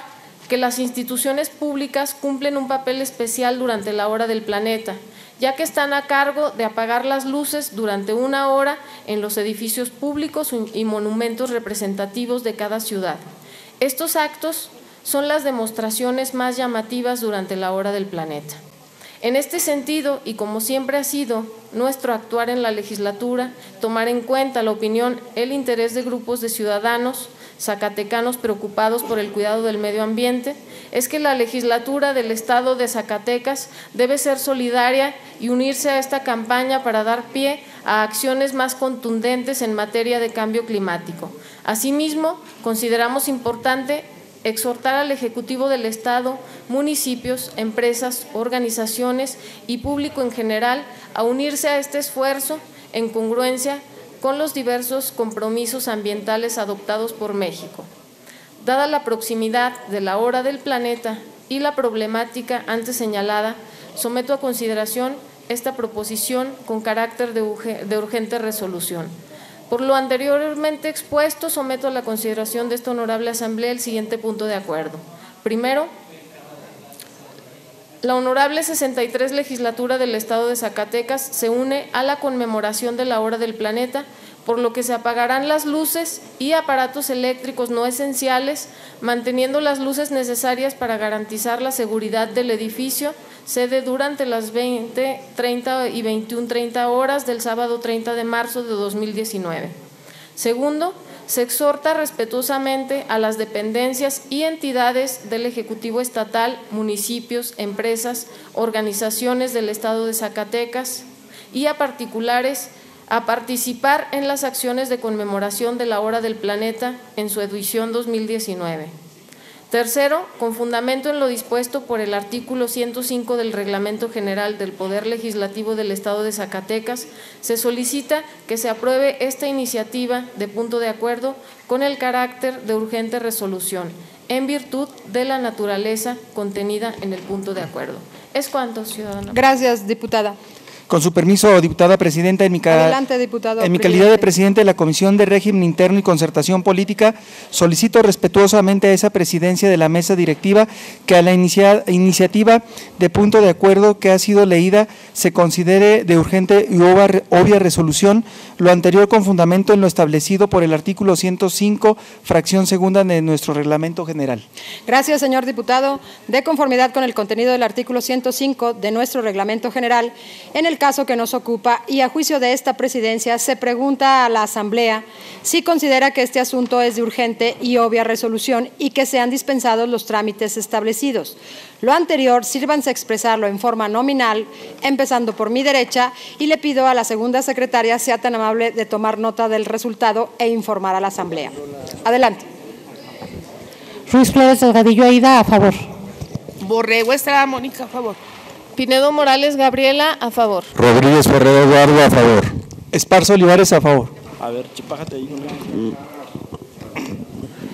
que las instituciones públicas cumplen un papel especial durante la Hora del Planeta, ya que están a cargo de apagar las luces durante una hora en los edificios públicos y monumentos representativos de cada ciudad. Estos actos son las demostraciones más llamativas durante la Hora del Planeta. En este sentido, y como siempre ha sido nuestro actuar en la legislatura, tomar en cuenta la opinión, el interés de grupos de ciudadanos zacatecanos preocupados por el cuidado del medio ambiente, es que la legislatura del Estado de Zacatecas debe ser solidaria y unirse a esta campaña para dar pie a acciones más contundentes en materia de cambio climático. Asimismo, consideramos importante exhortar al Ejecutivo del Estado, municipios, empresas, organizaciones y público en general a unirse a este esfuerzo en congruencia con los diversos compromisos ambientales adoptados por México. Dada la proximidad de la Hora del Planeta y la problemática antes señalada, someto a consideración esta proposición con carácter de urgente resolución. Por lo anteriormente expuesto, someto a la consideración de esta honorable Asamblea el siguiente punto de acuerdo. Primero, la honorable 63 legislatura del Estado de Zacatecas se une a la conmemoración de la Hora del Planeta por lo que se apagarán las luces y aparatos eléctricos no esenciales, manteniendo las luces necesarias para garantizar la seguridad del edificio, sede durante las 20, 30 y 21:30 horas del sábado 30 de marzo de 2019. Segundo, se exhorta respetuosamente a las dependencias y entidades del Ejecutivo Estatal, municipios, empresas, organizaciones del Estado de Zacatecas y a particulares a participar en las acciones de conmemoración de la Hora del Planeta en su edición 2019. Tercero, con fundamento en lo dispuesto por el artículo 105 del Reglamento General del Poder Legislativo del Estado de Zacatecas, se solicita que se apruebe esta iniciativa de punto de acuerdo con el carácter de urgente resolución, en virtud de la naturaleza contenida en el punto de acuerdo. Es cuanto, ciudadana. Gracias, diputada. Con su permiso, diputada presidenta, Adelante, diputado en mi calidad de presidente de la Comisión de Régimen Interno y Concertación Política, solicito respetuosamente a esa presidencia de la mesa directiva que a la iniciativa de punto de acuerdo que ha sido leída se considere de urgente y obvia resolución, lo anterior con fundamento en lo establecido por el artículo 105, fracción segunda de nuestro reglamento general. Gracias, señor diputado. De conformidad con el contenido del artículo 105 de nuestro reglamento general, en el caso que nos ocupa y a juicio de esta presidencia, se pregunta a la Asamblea si considera que este asunto es de urgente y obvia resolución y que sean dispensados los trámites establecidos. Lo anterior, sírvanse a expresarlo en forma nominal, empezando por mi derecha, y le pido a la segunda secretaria sea tan amable de tomar nota del resultado e informar a la Asamblea. Adelante. Ruiz Flores Delgadillo Aida, a favor. Borrego Estrada Mónica, a favor. Pinedo Morales Gabriela, a favor. Rodríguez Ferrer Eduardo, a favor. Esparza Olivares, a favor. A ver, chipájate ahí.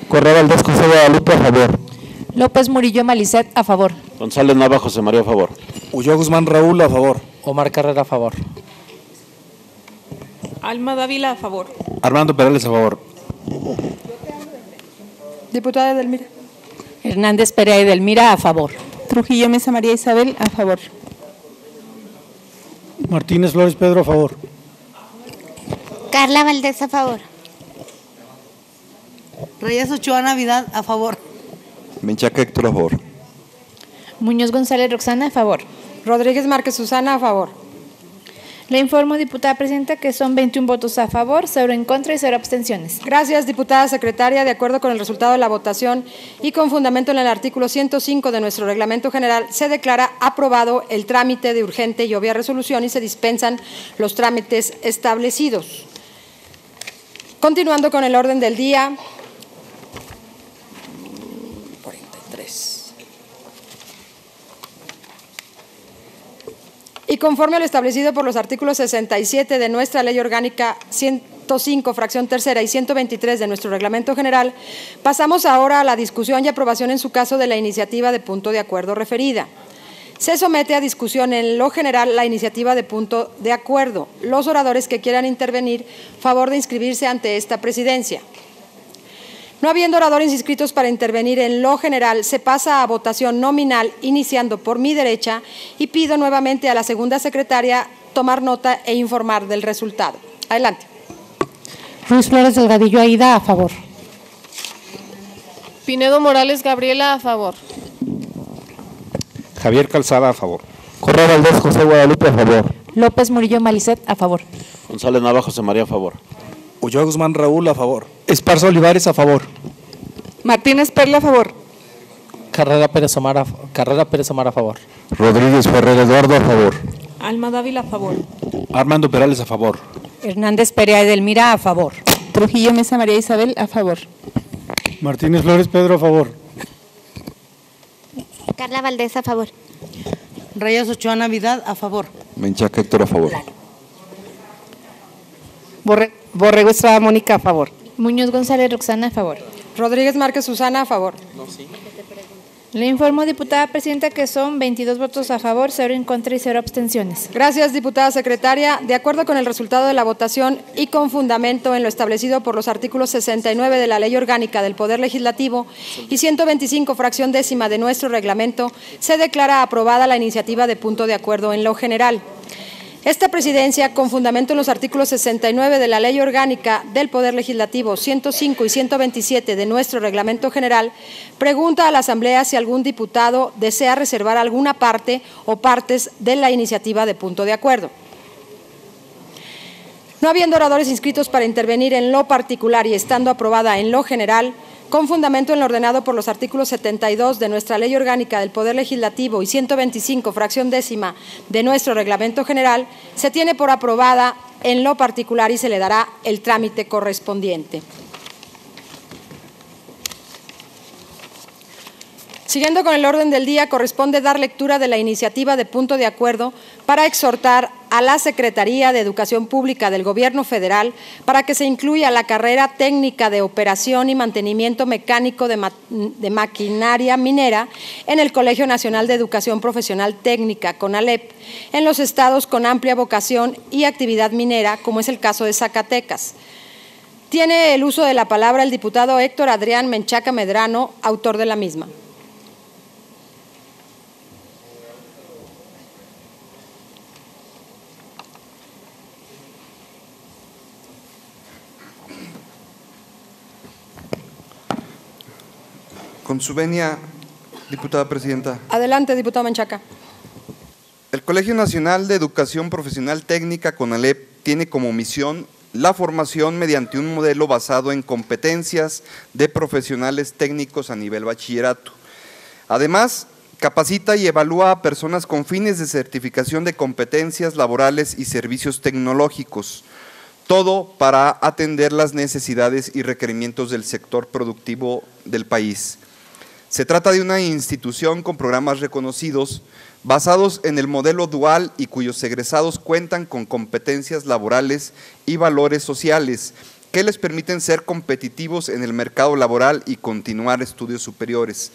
Correa Valdés José Guadalupe, a favor. López Murillo Malicet, a favor. González Nava José María, a favor. Ulloa Guzmán Raúl, a favor. Omar Carrera, a favor. Alma Dávila, a favor. Armando Perales, a favor. Diputada Edelmira. Hernández Perea Edelmira, a favor. Trujillo Mesa María Isabel, a favor. Martínez Flores Pedro, a favor. Carla Valdés, a favor. Reyes Ochoa Navidad, a favor. Menchaca Héctor, a favor. Muñoz González Roxana, a favor. Rodríguez Márquez Susana, a favor. Le informo, diputada presidenta, que son 21 votos a favor, 0 en contra y 0 abstenciones. Gracias, diputada secretaria. De acuerdo con el resultado de la votación y con fundamento en el artículo 105 de nuestro reglamento general, se declara aprobado el trámite de urgente y obvia resolución y se dispensan los trámites establecidos. Continuando con el orden del día. 43. Y conforme a lo establecido por los artículos 67 de nuestra Ley Orgánica 105, fracción tercera y 123 de nuestro Reglamento General, pasamos ahora a la discusión y aprobación en su caso de la iniciativa de punto de acuerdo referida. Se somete a discusión en lo general la iniciativa de punto de acuerdo. Los oradores que quieran intervenir, favor de inscribirse ante esta presidencia. No habiendo oradores inscritos para intervenir en lo general, se pasa a votación nominal, iniciando por mi derecha, y pido nuevamente a la segunda secretaria tomar nota e informar del resultado. Adelante. Ruiz Flores Delgadillo Aida, a favor. Pinedo Morales Gabriela, a favor. Javier Calzada, a favor. Correa Valdés José Guadalupe, a favor. López Murillo Malicet, a favor. González Nava José María, a favor. Ulloa Guzmán Raúl, a favor. Esparza Olivares, a favor. Martínez Perla, a favor. Carrera Pérez Omar, a favor. Rodríguez Ferrer Eduardo, a favor. Alma Dávila, a favor. Armando Perales, a favor. Hernández Perea Edelmira, a favor. Trujillo Mesa María Isabel, a favor. Martínez Flores Pedro, a favor. Carla Valdés, a favor. Reyes Ochoa Navidad, a favor. Menchaca Héctor, a favor. Borrego Estrada Mónica, a favor. Muñoz González Roxana, a favor. Rodríguez Márquez Susana, a favor. Le informo, diputada presidenta, que son 22 votos a favor, 0 en contra y 0 abstenciones. Gracias, diputada secretaria. De acuerdo con el resultado de la votación y con fundamento en lo establecido por los artículos 69 de la Ley Orgánica del Poder Legislativo y 125, fracción décima de nuestro reglamento, se declara aprobada la iniciativa de punto de acuerdo en lo general. Esta presidencia, con fundamento en los artículos 69 de la Ley Orgánica del Poder Legislativo, 105 y 127 de nuestro Reglamento General, pregunta a la Asamblea si algún diputado desea reservar alguna parte o partes de la iniciativa de punto de acuerdo. No habiendo oradores inscritos para intervenir en lo particular y estando aprobada en lo general, con fundamento en lo ordenado por los artículos 72 de nuestra Ley Orgánica del Poder Legislativo y 125, fracción décima de nuestro Reglamento General, se tiene por aprobada en lo particular y se le dará el trámite correspondiente. Siguiendo con el orden del día, corresponde dar lectura de la iniciativa de punto de acuerdo para exhortar a la Secretaría de Educación Pública del Gobierno Federal para que se incluya la carrera técnica de operación y mantenimiento mecánico de maquinaria minera en el Colegio Nacional de Educación Profesional Técnica, CONALEP, en los estados con amplia vocación y actividad minera, como es el caso de Zacatecas. Tiene el uso de la palabra el diputado Héctor Adrián Menchaca Medrano, autor de la misma. Con su venia, diputada presidenta. Adelante, diputado Menchaca. El Colegio Nacional de Educación Profesional Técnica, CONALEP, tiene como misión la formación mediante un modelo basado en competencias de profesionales técnicos a nivel bachillerato. Además, capacita y evalúa a personas con fines de certificación de competencias laborales y servicios tecnológicos, todo para atender las necesidades y requerimientos del sector productivo del país. Se trata de una institución con programas reconocidos, basados en el modelo dual y cuyos egresados cuentan con competencias laborales y valores sociales que les permiten ser competitivos en el mercado laboral y continuar estudios superiores.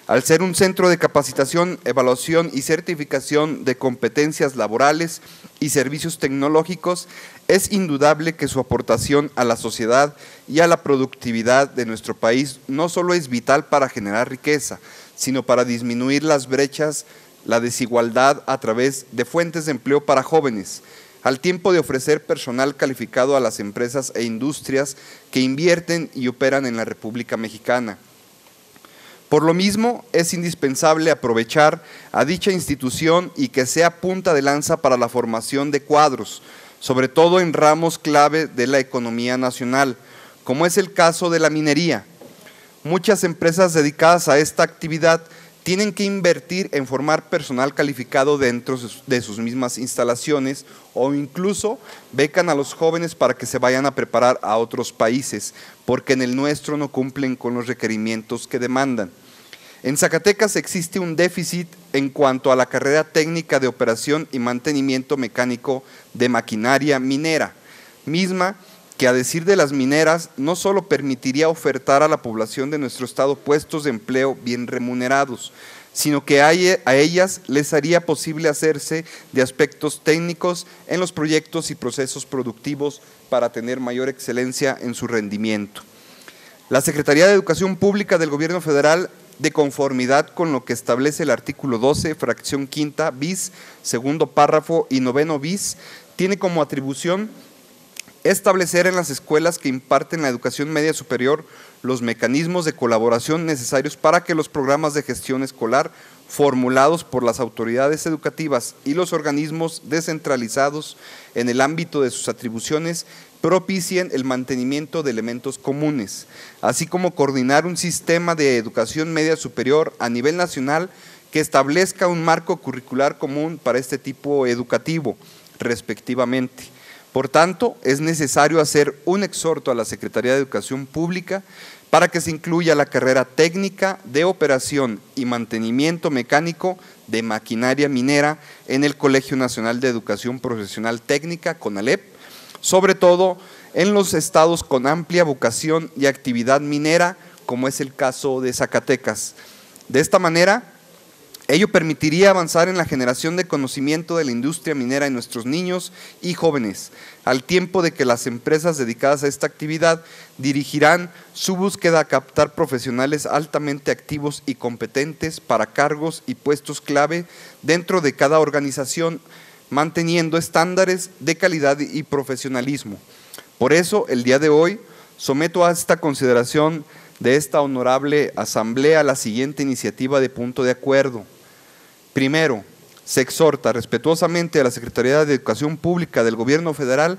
Al ser un centro de capacitación, evaluación y certificación de competencias laborales y servicios tecnológicos, es indudable que su aportación a la sociedad y a la productividad de nuestro país no solo es vital para generar riqueza, sino para disminuir las brechas, la desigualdad a través de fuentes de empleo para jóvenes, al tiempo de ofrecer personal calificado a las empresas e industrias que invierten y operan en la República Mexicana. Por lo mismo, es indispensable aprovechar a dicha institución y que sea punta de lanza para la formación de cuadros, sobre todo en ramos clave de la economía nacional, como es el caso de la minería. Muchas empresas dedicadas a esta actividad tienen que invertir en formar personal calificado dentro de sus mismas instalaciones o incluso becan a los jóvenes para que se vayan a preparar a otros países, porque en el nuestro no cumplen con los requerimientos que demandan. En Zacatecas existe un déficit en cuanto a la carrera técnica de operación y mantenimiento mecánico de maquinaria minera, misma que a decir de las mineras no solo permitiría ofertar a la población de nuestro estado puestos de empleo bien remunerados, sino que a ellas les haría posible hacerse de aspectos técnicos en los proyectos y procesos productivos para tener mayor excelencia en su rendimiento. La Secretaría de Educación Pública del Gobierno Federal, de conformidad con lo que establece el artículo 12, fracción quinta bis, segundo párrafo y noveno bis, tiene como atribución establecer en las escuelas que imparten la educación media superior los mecanismos de colaboración necesarios para que los programas de gestión escolar formulados por las autoridades educativas y los organismos descentralizados en el ámbito de sus atribuciones propicien el mantenimiento de elementos comunes, así como coordinar un sistema de educación media superior a nivel nacional que establezca un marco curricular común para este tipo educativo, respectivamente. Por tanto, es necesario hacer un exhorto a la Secretaría de Educación Pública para que se incluya la carrera técnica de operación y mantenimiento mecánico de maquinaria minera en el Colegio Nacional de Educación Profesional Técnica, CONALEP, sobre todo en los estados con amplia vocación y actividad minera, como es el caso de Zacatecas. De esta manera, ello permitiría avanzar en la generación de conocimiento de la industria minera en nuestros niños y jóvenes, al tiempo de que las empresas dedicadas a esta actividad dirigirán su búsqueda a captar profesionales altamente activos y competentes para cargos y puestos clave dentro de cada organización, manteniendo estándares de calidad y profesionalismo. Por eso, el día de hoy, someto a esta consideración de esta honorable asamblea la siguiente iniciativa de punto de acuerdo. Primero, se exhorta respetuosamente a la Secretaría de Educación Pública del Gobierno Federal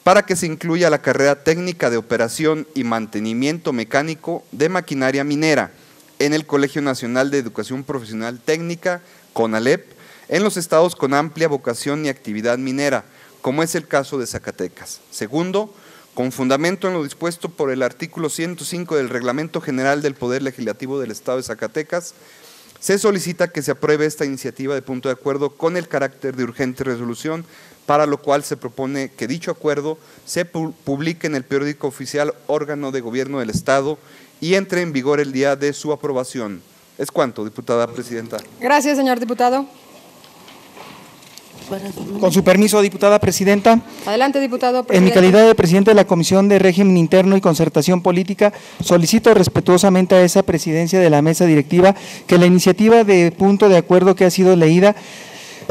para que se incluya la carrera técnica de operación y mantenimiento mecánico de maquinaria minera en el Colegio Nacional de Educación Profesional Técnica, CONALEP, en los estados con amplia vocación y actividad minera, como es el caso de Zacatecas. Segundo, con fundamento en lo dispuesto por el artículo 105 del Reglamento General del Poder Legislativo del Estado de Zacatecas, se solicita que se apruebe esta iniciativa de punto de acuerdo con el carácter de urgente resolución, para lo cual se propone que dicho acuerdo se publique en el periódico oficial órgano de gobierno del Estado y entre en vigor el día de su aprobación. Es cuanto, diputada presidenta. Gracias, señor diputado. Con su permiso, diputada presidenta. Adelante, diputado presidente. En mi calidad de presidente de la Comisión de Régimen Interno y Concertación Política, solicito respetuosamente a esa presidencia de la mesa directiva que la iniciativa de punto de acuerdo que ha sido leída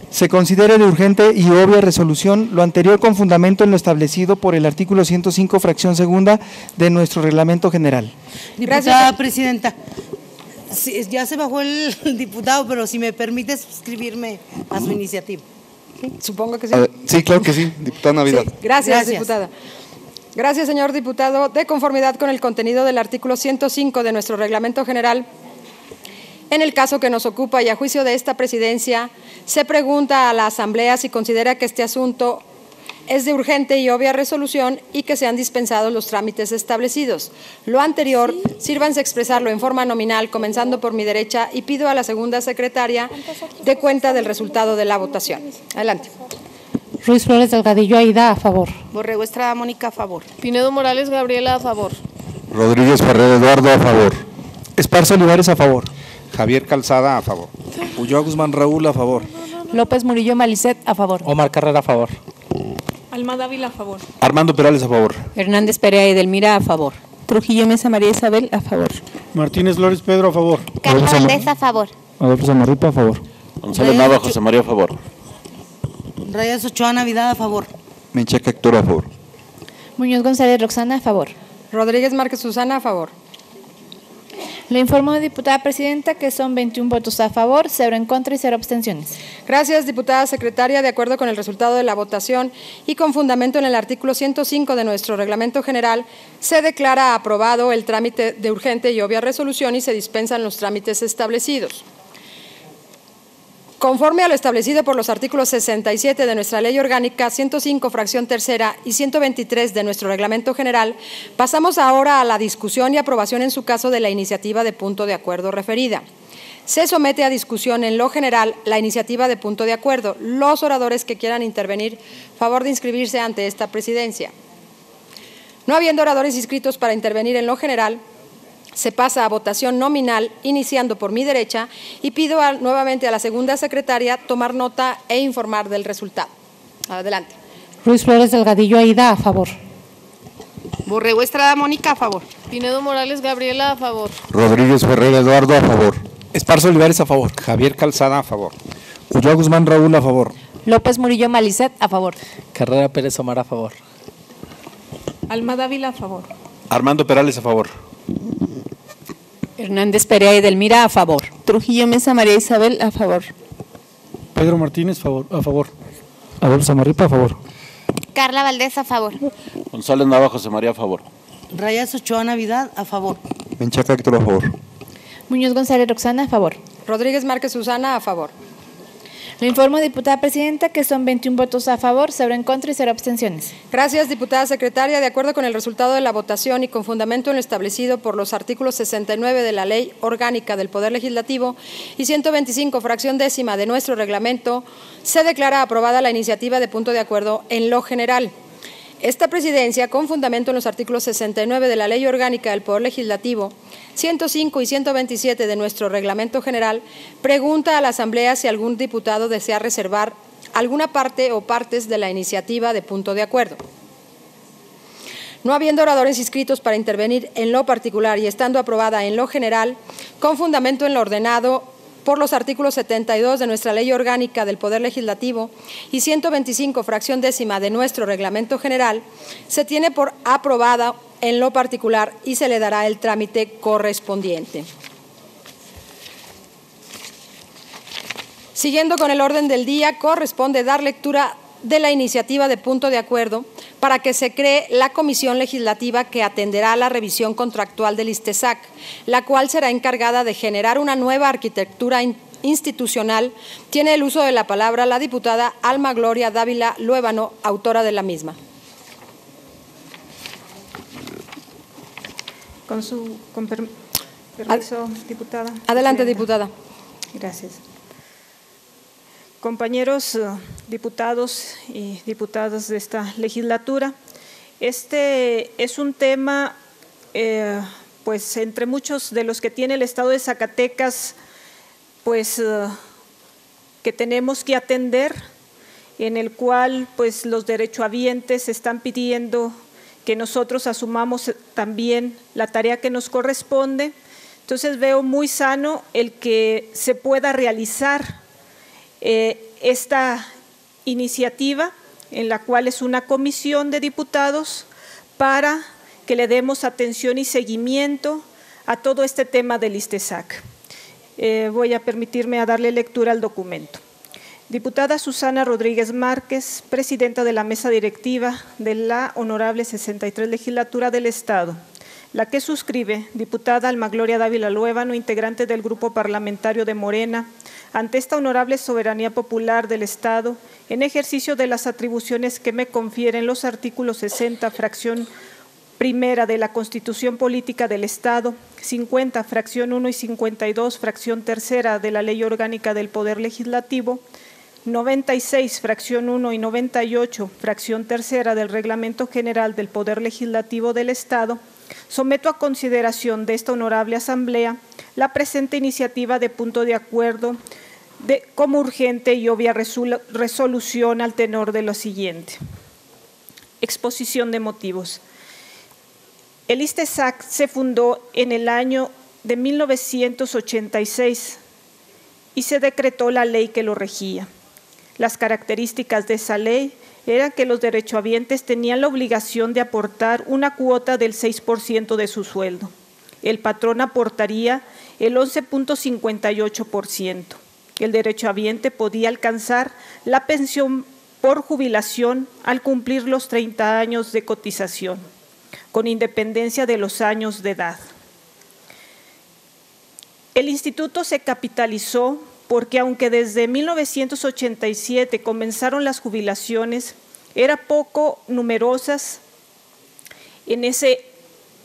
se considere de urgente y obvia resolución, lo anterior con fundamento en lo establecido por el artículo 105, fracción segunda de nuestro reglamento general. Diputada presidenta, sí, ya se bajó el diputado, pero si me permite suscribirme a su iniciativa. Sí, supongo que sí. Sí, claro que sí, diputada Navidad. Sí, gracias, diputada. Gracias, señor diputado. De conformidad con el contenido del artículo 105 de nuestro reglamento general, en el caso que nos ocupa y a juicio de esta presidencia, se pregunta a la Asamblea si considera que este asunto es de urgente y obvia resolución y que sean dispensados los trámites establecidos. Lo anterior, sírvanse expresarlo en forma nominal, comenzando por mi derecha, y pido a la segunda secretaria de cuenta del resultado de la votación. Adelante. Ruiz Flores Delgadillo Aida, a favor. Borrego Estrada Mónica, a favor. Pinedo Morales Gabriela, a favor. Rodríguez Ferrer Eduardo, a favor. Esparza Olivares, a favor. Javier Calzada, a favor. Ulloa Guzmán Raúl, a favor. López Murillo Malicet, a favor. Omar Carrera, a favor. Alma Dávila, a favor. Armando Perales, a favor. Hernández Perea Edelmira, a favor. Trujillo Mesa María Isabel, a favor. Martínez Flores Pedro, a favor. Carla Valdés, a favor. Adolfo Samarripa, a favor. González Nava José María, a favor. Reyes Ochoa Navidad, a favor. Menchaca Héctor, a favor. Muñoz González Roxana, a favor. Rodríguez Márquez Susana, a favor. Le informo, diputada presidenta, que son 21 votos a favor, 0 en contra y 0 abstenciones. Gracias, diputada secretaria. De acuerdo con el resultado de la votación y con fundamento en el artículo 105 de nuestro reglamento general, se declara aprobado el trámite de urgente y obvia resolución y se dispensan los trámites establecidos. Conforme a lo establecido por los artículos 67 de nuestra Ley Orgánica, 105, fracción tercera y 123 de nuestro Reglamento General, pasamos ahora a la discusión y aprobación en su caso de la iniciativa de punto de acuerdo referida. Se somete a discusión en lo general la iniciativa de punto de acuerdo. Los oradores que quieran intervenir, favor de inscribirse ante esta presidencia. No habiendo oradores inscritos para intervenir en lo general, se pasa a votación nominal, iniciando por mi derecha, y pido nuevamente a la segunda secretaria tomar nota e informar del resultado. Adelante. Ruiz Flores Delgadillo Aida, a favor. Borrego Estrada Mónica, a favor. Pinedo Morales Gabriela, a favor. Rodríguez Ferrer Eduardo, a favor. Esparza Olivares, a favor. Javier Calzada, a favor. Ulloa Guzmán Raúl, a favor. López Murillo Malicet, a favor. Carrera Pérez Omar, a favor. Alma Dávila, a favor. Armando Perales, a favor. Hernández Perea Edelmira, a favor. Trujillo Mesa María Isabel, a favor. Pedro Martínez, a favor. Adolfo Samarripa, a favor. Carla Valdés, a favor. González Nava José María, a favor. Reyes Ochoa Navidad, a favor. Menchaca Héctor, a favor. Muñoz González Roxana, a favor. Rodríguez Márquez Susana, a favor. Le informo, diputada presidenta, que son 21 votos a favor, 0 en contra y 0 abstenciones. Gracias, diputada secretaria. De acuerdo con el resultado de la votación y con fundamento en lo establecido por los artículos 69 de la Ley Orgánica del Poder Legislativo y 125, fracción décima de nuestro reglamento, se declara aprobada la iniciativa de punto de acuerdo en lo general. Esta presidencia, con fundamento en los artículos 69 de la Ley Orgánica del Poder Legislativo, 105 y 127 de nuestro Reglamento General, pregunta a la Asamblea si algún diputado desea reservar alguna parte o partes de la iniciativa de punto de acuerdo. No habiendo oradores inscritos para intervenir en lo particular y estando aprobada en lo general, con fundamento en lo ordenado por los artículos 72 de nuestra Ley Orgánica del Poder Legislativo y 125, fracción décima de nuestro Reglamento General, se tiene por aprobada en lo particular y se le dará el trámite correspondiente. Siguiendo con el orden del día, corresponde dar lectura de la iniciativa de punto de acuerdo para que se cree la comisión legislativa que atenderá a la revisión contractual del ISTESAC, la cual será encargada de generar una nueva arquitectura institucional. Tiene el uso de la palabra la diputada Alma Gloria Dávila Luébano, autora de la misma. Con permiso, diputada. Adelante, diputada. Gracias. Compañeros diputados y diputadas de esta legislatura, este es un tema, pues entre muchos de los que tiene el Estado de Zacatecas, pues que tenemos que atender, en el cual pues los derechohabientes están pidiendo que nosotros asumamos también la tarea que nos corresponde. Entonces veo muy sano el que se pueda realizar esta iniciativa, en la cual es una comisión de diputados para que le demos atención y seguimiento a todo este tema del ISTESAC. Voy a permitirme a darle lectura al documento. Diputada Susana Rodríguez Márquez, presidenta de la mesa directiva de la Honorable 63 Legislatura del Estado, la que suscribe, diputada Alma Gloria Dávila Luébano, integrante del Grupo Parlamentario de Morena, ante esta honorable soberanía popular del Estado, en ejercicio de las atribuciones que me confieren los artículos 60, fracción primera de la Constitución Política del Estado, 50, fracción 1 y 52, fracción tercera de la Ley Orgánica del Poder Legislativo, 96, fracción 1 y 98, fracción tercera del Reglamento General del Poder Legislativo del Estado, someto a consideración de esta honorable Asamblea la presente iniciativa de punto de acuerdo como urgente y obvia resolución al tenor de lo siguiente. Exposición de motivos. El ISTESAC se fundó en el año de 1986 y se decretó la ley que lo regía. Las características de esa ley eran que los derechohabientes tenían la obligación de aportar una cuota del 6% de su sueldo. El patrón aportaría el 11.58%. El derechohabiente podía alcanzar la pensión por jubilación al cumplir los 30 años de cotización, con independencia de los años de edad. El instituto se capitalizó porque aunque desde 1987 comenzaron las jubilaciones, eran poco numerosas. En ese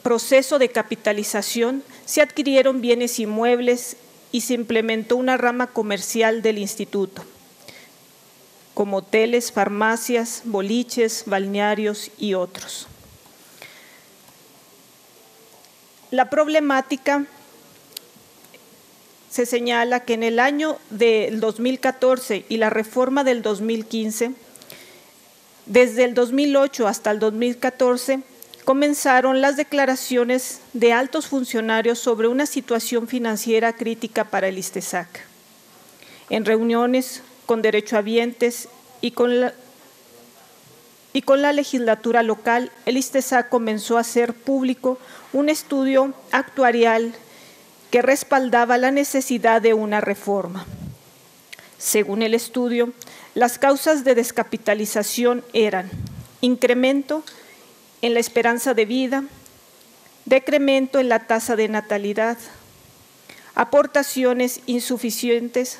proceso de capitalización se adquirieron bienes inmuebles y se implementó una rama comercial del instituto, como hoteles, farmacias, boliches, balnearios y otros. La problemática se señala que en el año del 2014 y la reforma del 2015, desde el 2008 hasta el 2014, comenzaron las declaraciones de altos funcionarios sobre una situación financiera crítica para el ISTESAC. En reuniones con derechohabientes y con la legislatura local, el ISTESAC comenzó a hacer público un estudio actuarial que respaldaba la necesidad de una reforma. Según el estudio, las causas de descapitalización eran incremento en la esperanza de vida, decremento en la tasa de natalidad, aportaciones insuficientes,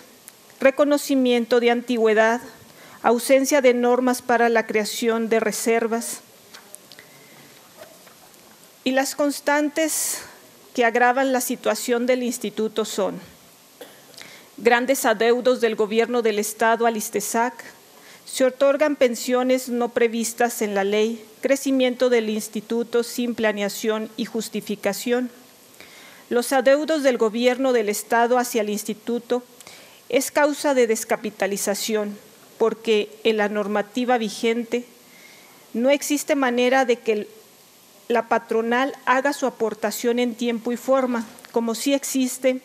reconocimiento de antigüedad, ausencia de normas para la creación de reservas y las constantes que agravan la situación del instituto son grandes adeudos del gobierno del Estado al ISTESAC, se otorgan pensiones no previstas en la ley, crecimiento del instituto sin planeación y justificación. Los adeudos del gobierno del Estado hacia el instituto es causa de descapitalización, porque en la normativa vigente no existe manera de que la patronal haga su aportación en tiempo y forma, como sí existe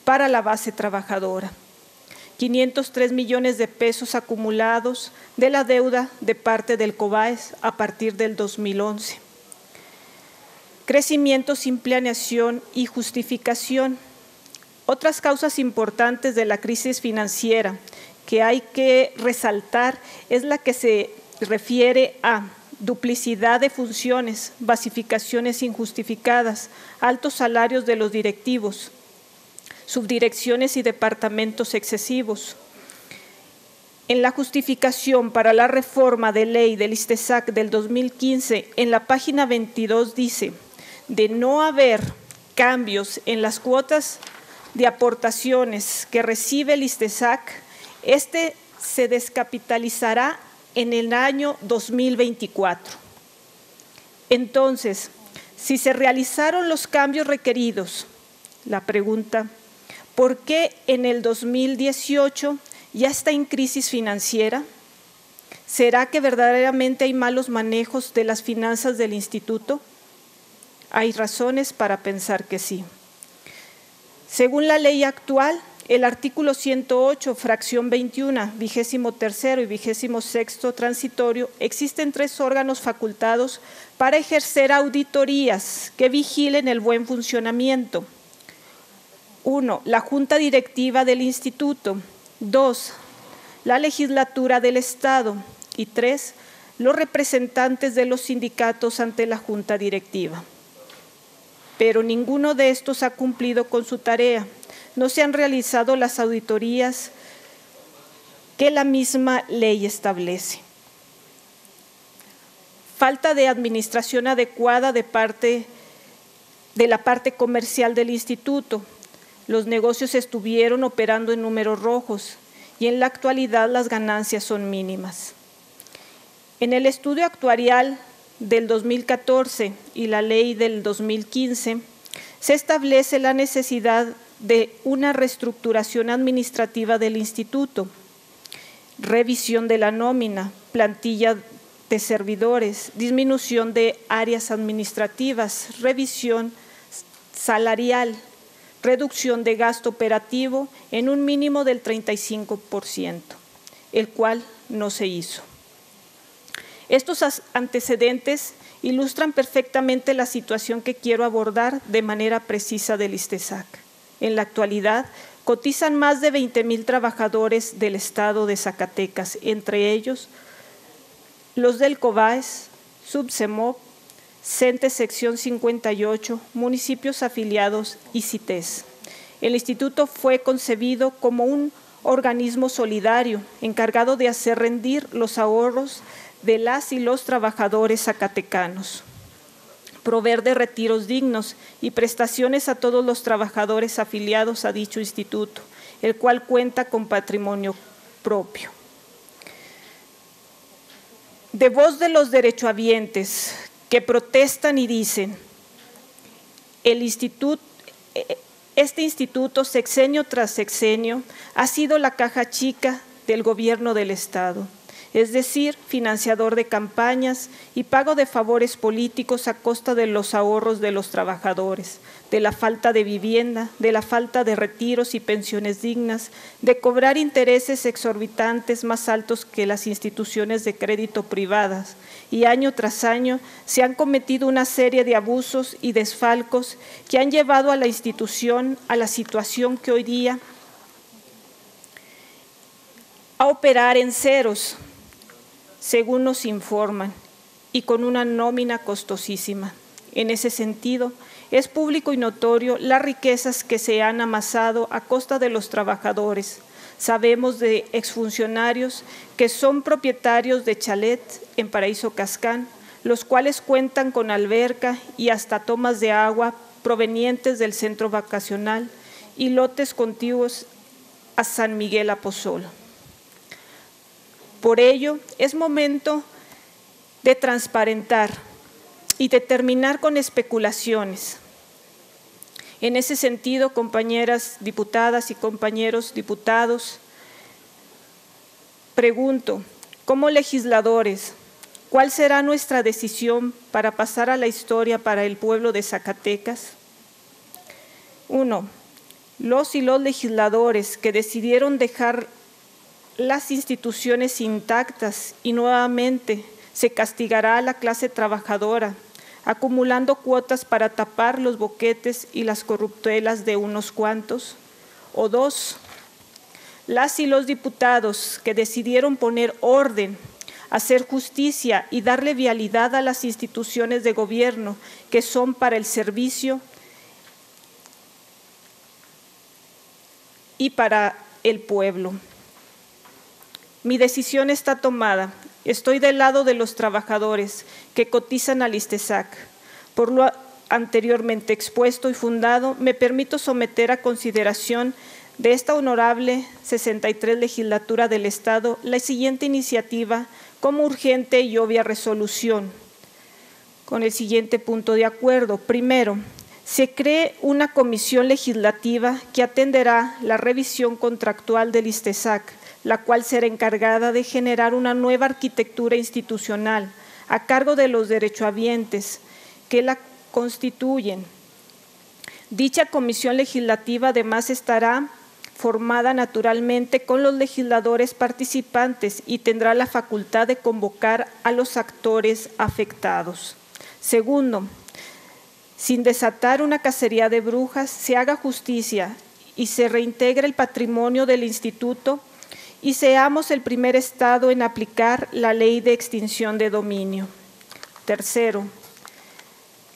para la base trabajadora. 503 millones de pesos acumulados de la deuda de parte del COBAES a partir del 2011. Crecimiento sin planeación y justificación. Otras causas importantes de la crisis financiera que hay que resaltar es la que se refiere a duplicidad de funciones, basificaciones injustificadas, altos salarios de los directivos, subdirecciones y departamentos excesivos. En la justificación para la reforma de ley del ISTESAC del 2015, en la página 22 dice, de no haber cambios en las cuotas de aportaciones que recibe el ISTESAC, este se descapitalizará en el año 2024. Entonces, si se realizaron los cambios requeridos, la pregunta, ¿por qué en el 2018 ya está en crisis financiera? ¿Será que verdaderamente hay malos manejos de las finanzas del instituto? Hay razones para pensar que sí. Según la ley actual, el artículo 108, fracción 21, 23º y 26º transitorio, existen 3 órganos facultados para ejercer auditorías que vigilen el buen funcionamiento. 1. La Junta Directiva del Instituto. 2. La Legislatura del Estado. Y 3. Los representantes de los sindicatos ante la Junta Directiva. Pero ninguno de estos ha cumplido con su tarea. No se han realizado las auditorías que la misma ley establece. Falta de administración adecuada de la parte comercial del instituto. Los negocios estuvieron operando en números rojos y en la actualidad las ganancias son mínimas. En el estudio actuarial del 2014 y la ley del 2015, se establece la necesidad de una reestructuración administrativa del instituto, revisión de la nómina, plantilla de servidores, disminución de áreas administrativas, revisión salarial, reducción de gasto operativo en un mínimo del 35%, el cual no se hizo. Estos antecedentes ilustran perfectamente la situación que quiero abordar de manera precisa del ISTESAC. En la actualidad, cotizan más de 20,000 trabajadores del estado de Zacatecas, entre ellos los del COBAES, Subsemop, CENTE sección 58, municipios afiliados y CITES. El instituto fue concebido como un organismo solidario encargado de hacer rendir los ahorros de las y los trabajadores zacatecanos, proveer de retiros dignos y prestaciones a todos los trabajadores afiliados a dicho instituto, el cual cuenta con patrimonio propio. De voz de los derechohabientes que protestan y dicen, este instituto sexenio tras sexenio ha sido la caja chica del gobierno del Estado, es decir, financiador de campañas y pago de favores políticos a costa de los ahorros de los trabajadores, de la falta de vivienda, de la falta de retiros y pensiones dignas, de cobrar intereses exorbitantes más altos que las instituciones de crédito privadas, y año tras año se han cometido una serie de abusos y desfalcos que han llevado a la institución a la situación que hoy día a operar en ceros, según nos informan, y con una nómina costosísima. En ese sentido, es público y notorio las riquezas que se han amasado a costa de los trabajadores. Sabemos de exfuncionarios que son propietarios de chalet en Paraíso Cascán, los cuales cuentan con alberca y hasta tomas de agua provenientes del centro vacacional y lotes contiguos a San Miguel Apozol. Por ello, es momento de transparentar y de terminar con especulaciones. En ese sentido, compañeras diputadas y compañeros diputados, pregunto, como legisladores, ¿cuál será nuestra decisión para pasar a la historia para el pueblo de Zacatecas? 1. Los y los legisladores que decidieron dejar las instituciones intactas y nuevamente se castigará a la clase trabajadora, acumulando cuotas para tapar los boquetes y las corruptelas de unos cuantos. O 2, las y los diputados que decidieron poner orden, hacer justicia y darle vialidad a las instituciones de gobierno que son para el servicio y para el pueblo. Mi decisión está tomada. Estoy del lado de los trabajadores que cotizan al ISTESAC. Por lo anteriormente expuesto y fundado, me permito someter a consideración de esta honorable 63 legislatura del Estado la siguiente iniciativa como urgente y obvia resolución. Con el siguiente punto de acuerdo. Primero, se cree una comisión legislativa que atenderá la revisión contractual del ISTESAC, la cual será encargada de generar una nueva arquitectura institucional a cargo de los derechohabientes que la constituyen. Dicha comisión legislativa además estará formada naturalmente con los legisladores participantes y tendrá la facultad de convocar a los actores afectados. Segundo, sin desatar una cacería de brujas, se haga justicia y se reintegre el patrimonio del instituto y seamos el primer Estado en aplicar la ley de extinción de dominio. Tercero,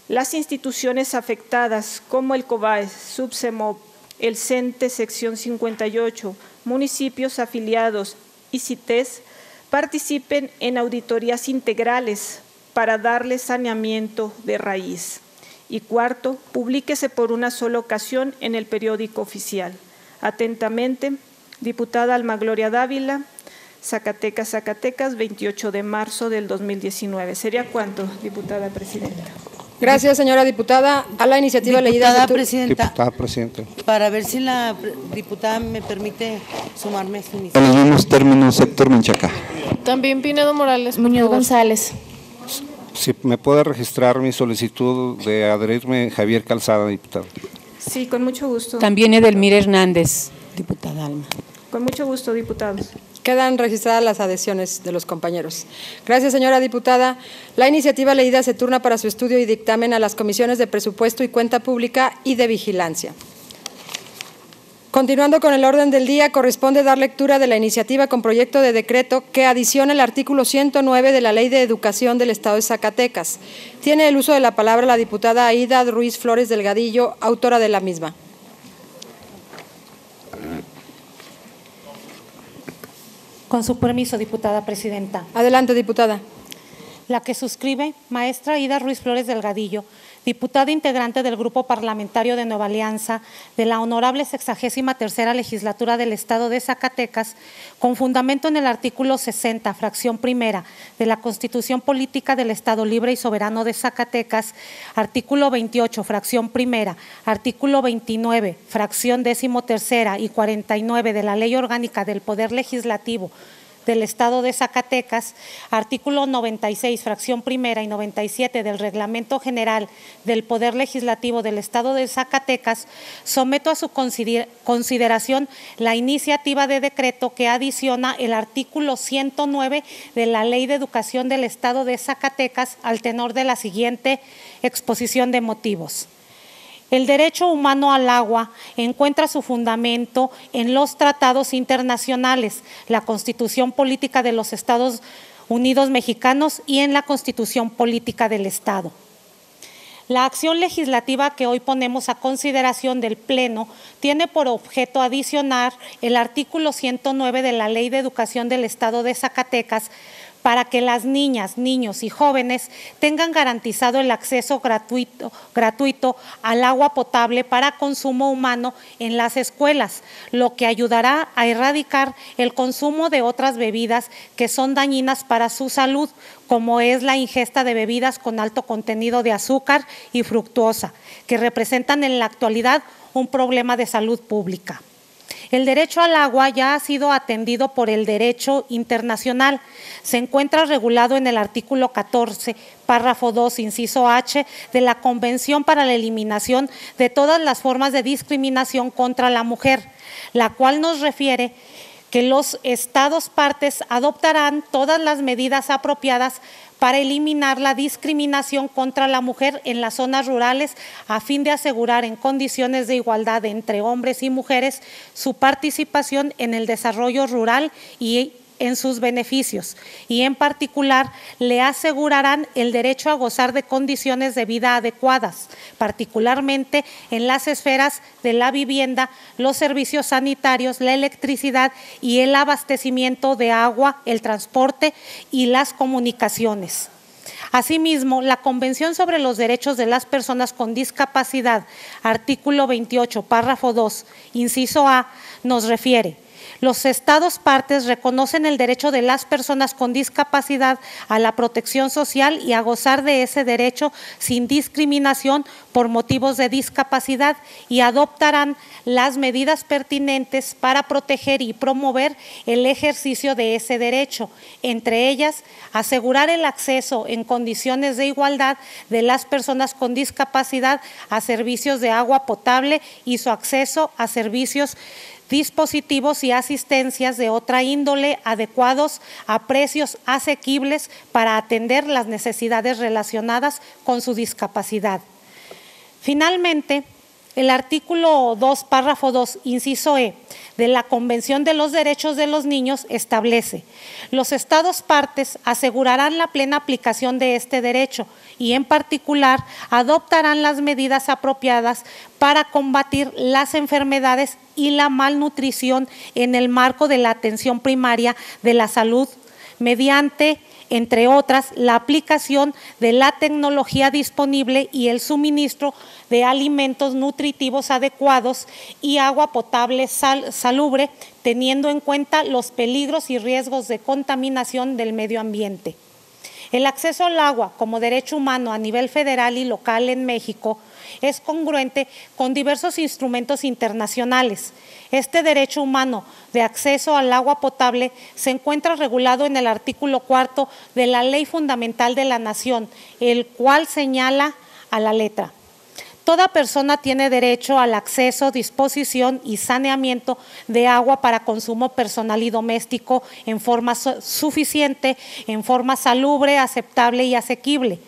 las instituciones afectadas como el COBAES, Subsemop, el CENTE sección 58, municipios afiliados y CITES participen en auditorías integrales para darle saneamiento de raíz. Y cuarto, publíquese por una sola ocasión en el periódico oficial. Atentamente, diputada Alma Gloria Dávila, Zacatecas, 28 de marzo del 2019. ¿Sería cuánto, diputada presidenta? Gracias, señora diputada. A la iniciativa leída. Diputada presidenta. Para ver si la diputada me permite sumarme a su En iniciativa. los mismos términos, Héctor Menchaca. También Pinedo Morales. Muñoz González. Si me puede registrar mi solicitud de adherirme, Javier Calzada, diputado. Sí, con mucho gusto. También Edelmira Hernández, diputada Alma. Con mucho gusto, diputados. Quedan registradas las adhesiones de los compañeros. Gracias, señora diputada. La iniciativa leída se turna para su estudio y dictamen a las comisiones de Presupuesto y Cuenta Pública y de Vigilancia. Continuando con el orden del día, corresponde dar lectura de la iniciativa con proyecto de decreto que adiciona el artículo 109 de la Ley de Educación del Estado de Zacatecas. Tiene el uso de la palabra la diputada Aida Ruiz Flores Delgadillo, autora de la misma. Con su permiso, diputada presidenta. Adelante, diputada. La que suscribe, maestra Aida Ruiz Flores Delgadillo, diputada integrante del Grupo Parlamentario de Nueva Alianza de la Honorable 63ª Legislatura del Estado de Zacatecas, con fundamento en el artículo 60, fracción primera de la Constitución Política del Estado Libre y Soberano de Zacatecas, artículo 28, fracción primera, artículo 29, fracción 13ª y 49 de la Ley Orgánica del Poder Legislativo del Estado de Zacatecas, artículo 96, fracción primera y 97 del Reglamento General del Poder Legislativo del Estado de Zacatecas, someto a su consideración la iniciativa de decreto que adiciona el artículo 109 de la Ley de Educación del Estado de Zacatecas al tenor de la siguiente exposición de motivos. El derecho humano al agua encuentra su fundamento en los tratados internacionales, la Constitución Política de los Estados Unidos Mexicanos y en la Constitución Política del Estado. La acción legislativa que hoy ponemos a consideración del Pleno tiene por objeto adicionar el artículo 109 de la Ley de Educación del Estado de Zacatecas para que las niñas, niños y jóvenes tengan garantizado el acceso gratuito al agua potable para consumo humano en las escuelas, lo que ayudará a erradicar el consumo de otras bebidas que son dañinas para su salud, como es la ingesta de bebidas con alto contenido de azúcar y fructuosa, que representan en la actualidad un problema de salud pública. El derecho al agua ya ha sido atendido por el derecho internacional. Se encuentra regulado en el artículo 14, párrafo 2, inciso H, de la Convención para la Eliminación de todas las formas de discriminación contra la mujer, la cual nos refiere que los Estados partes adoptarán todas las medidas apropiadas para eliminar la discriminación contra la mujer en las zonas rurales a fin de asegurar en condiciones de igualdad entre hombres y mujeres su participación en el desarrollo rural y en sus beneficios, y en particular le asegurarán el derecho a gozar de condiciones de vida adecuadas, particularmente en las esferas de la vivienda, los servicios sanitarios, la electricidad y el abastecimiento de agua, el transporte y las comunicaciones. Asimismo, la Convención sobre los Derechos de las Personas con Discapacidad, artículo 28, párrafo 2, inciso A, nos refiere: los Estados partes reconocen el derecho de las personas con discapacidad a la protección social y a gozar de ese derecho sin discriminación por motivos de discapacidad y adoptarán las medidas pertinentes para proteger y promover el ejercicio de ese derecho, entre ellas asegurar el acceso en condiciones de igualdad de las personas con discapacidad a servicios de agua potable y su acceso a servicios, dispositivos y asistencias de otra índole adecuados a precios asequibles para atender las necesidades relacionadas con su discapacidad. Finalmente, el artículo 2, párrafo 2, inciso E, de la Convención de los Derechos de los Niños establece: los Estados partes asegurarán la plena aplicación de este derecho y en particular adoptarán las medidas apropiadas para combatir las enfermedades y la malnutrición en el marco de la atención primaria de la salud mediante, entre otras, la aplicación de la tecnología disponible y el suministro de alimentos nutritivos adecuados y agua potable salubre, teniendo en cuenta los peligros y riesgos de contaminación del medio ambiente. El acceso al agua como derecho humano a nivel federal y local en México es congruente con diversos instrumentos internacionales. Este derecho humano de acceso al agua potable se encuentra regulado en el artículo 4 de la Ley Fundamental de la Nación, el cual señala a la letra: toda persona tiene derecho al acceso, disposición y saneamiento de agua para consumo personal y doméstico en forma suficiente, en forma salubre, aceptable y asequible.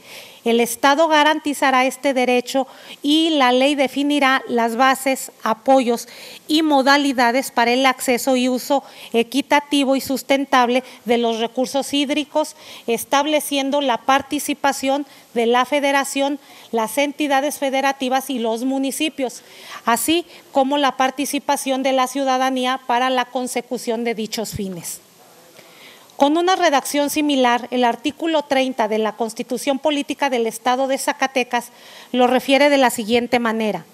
El Estado garantizará este derecho y la ley definirá las bases, apoyos y modalidades para el acceso y uso equitativo y sustentable de los recursos hídricos, estableciendo la participación de la Federación, las entidades federativas y los municipios, así como la participación de la ciudadanía para la consecución de dichos fines. Con una redacción similar, el artículo 30 de la Constitución Política del Estado de Zacatecas lo refiere de la siguiente manera: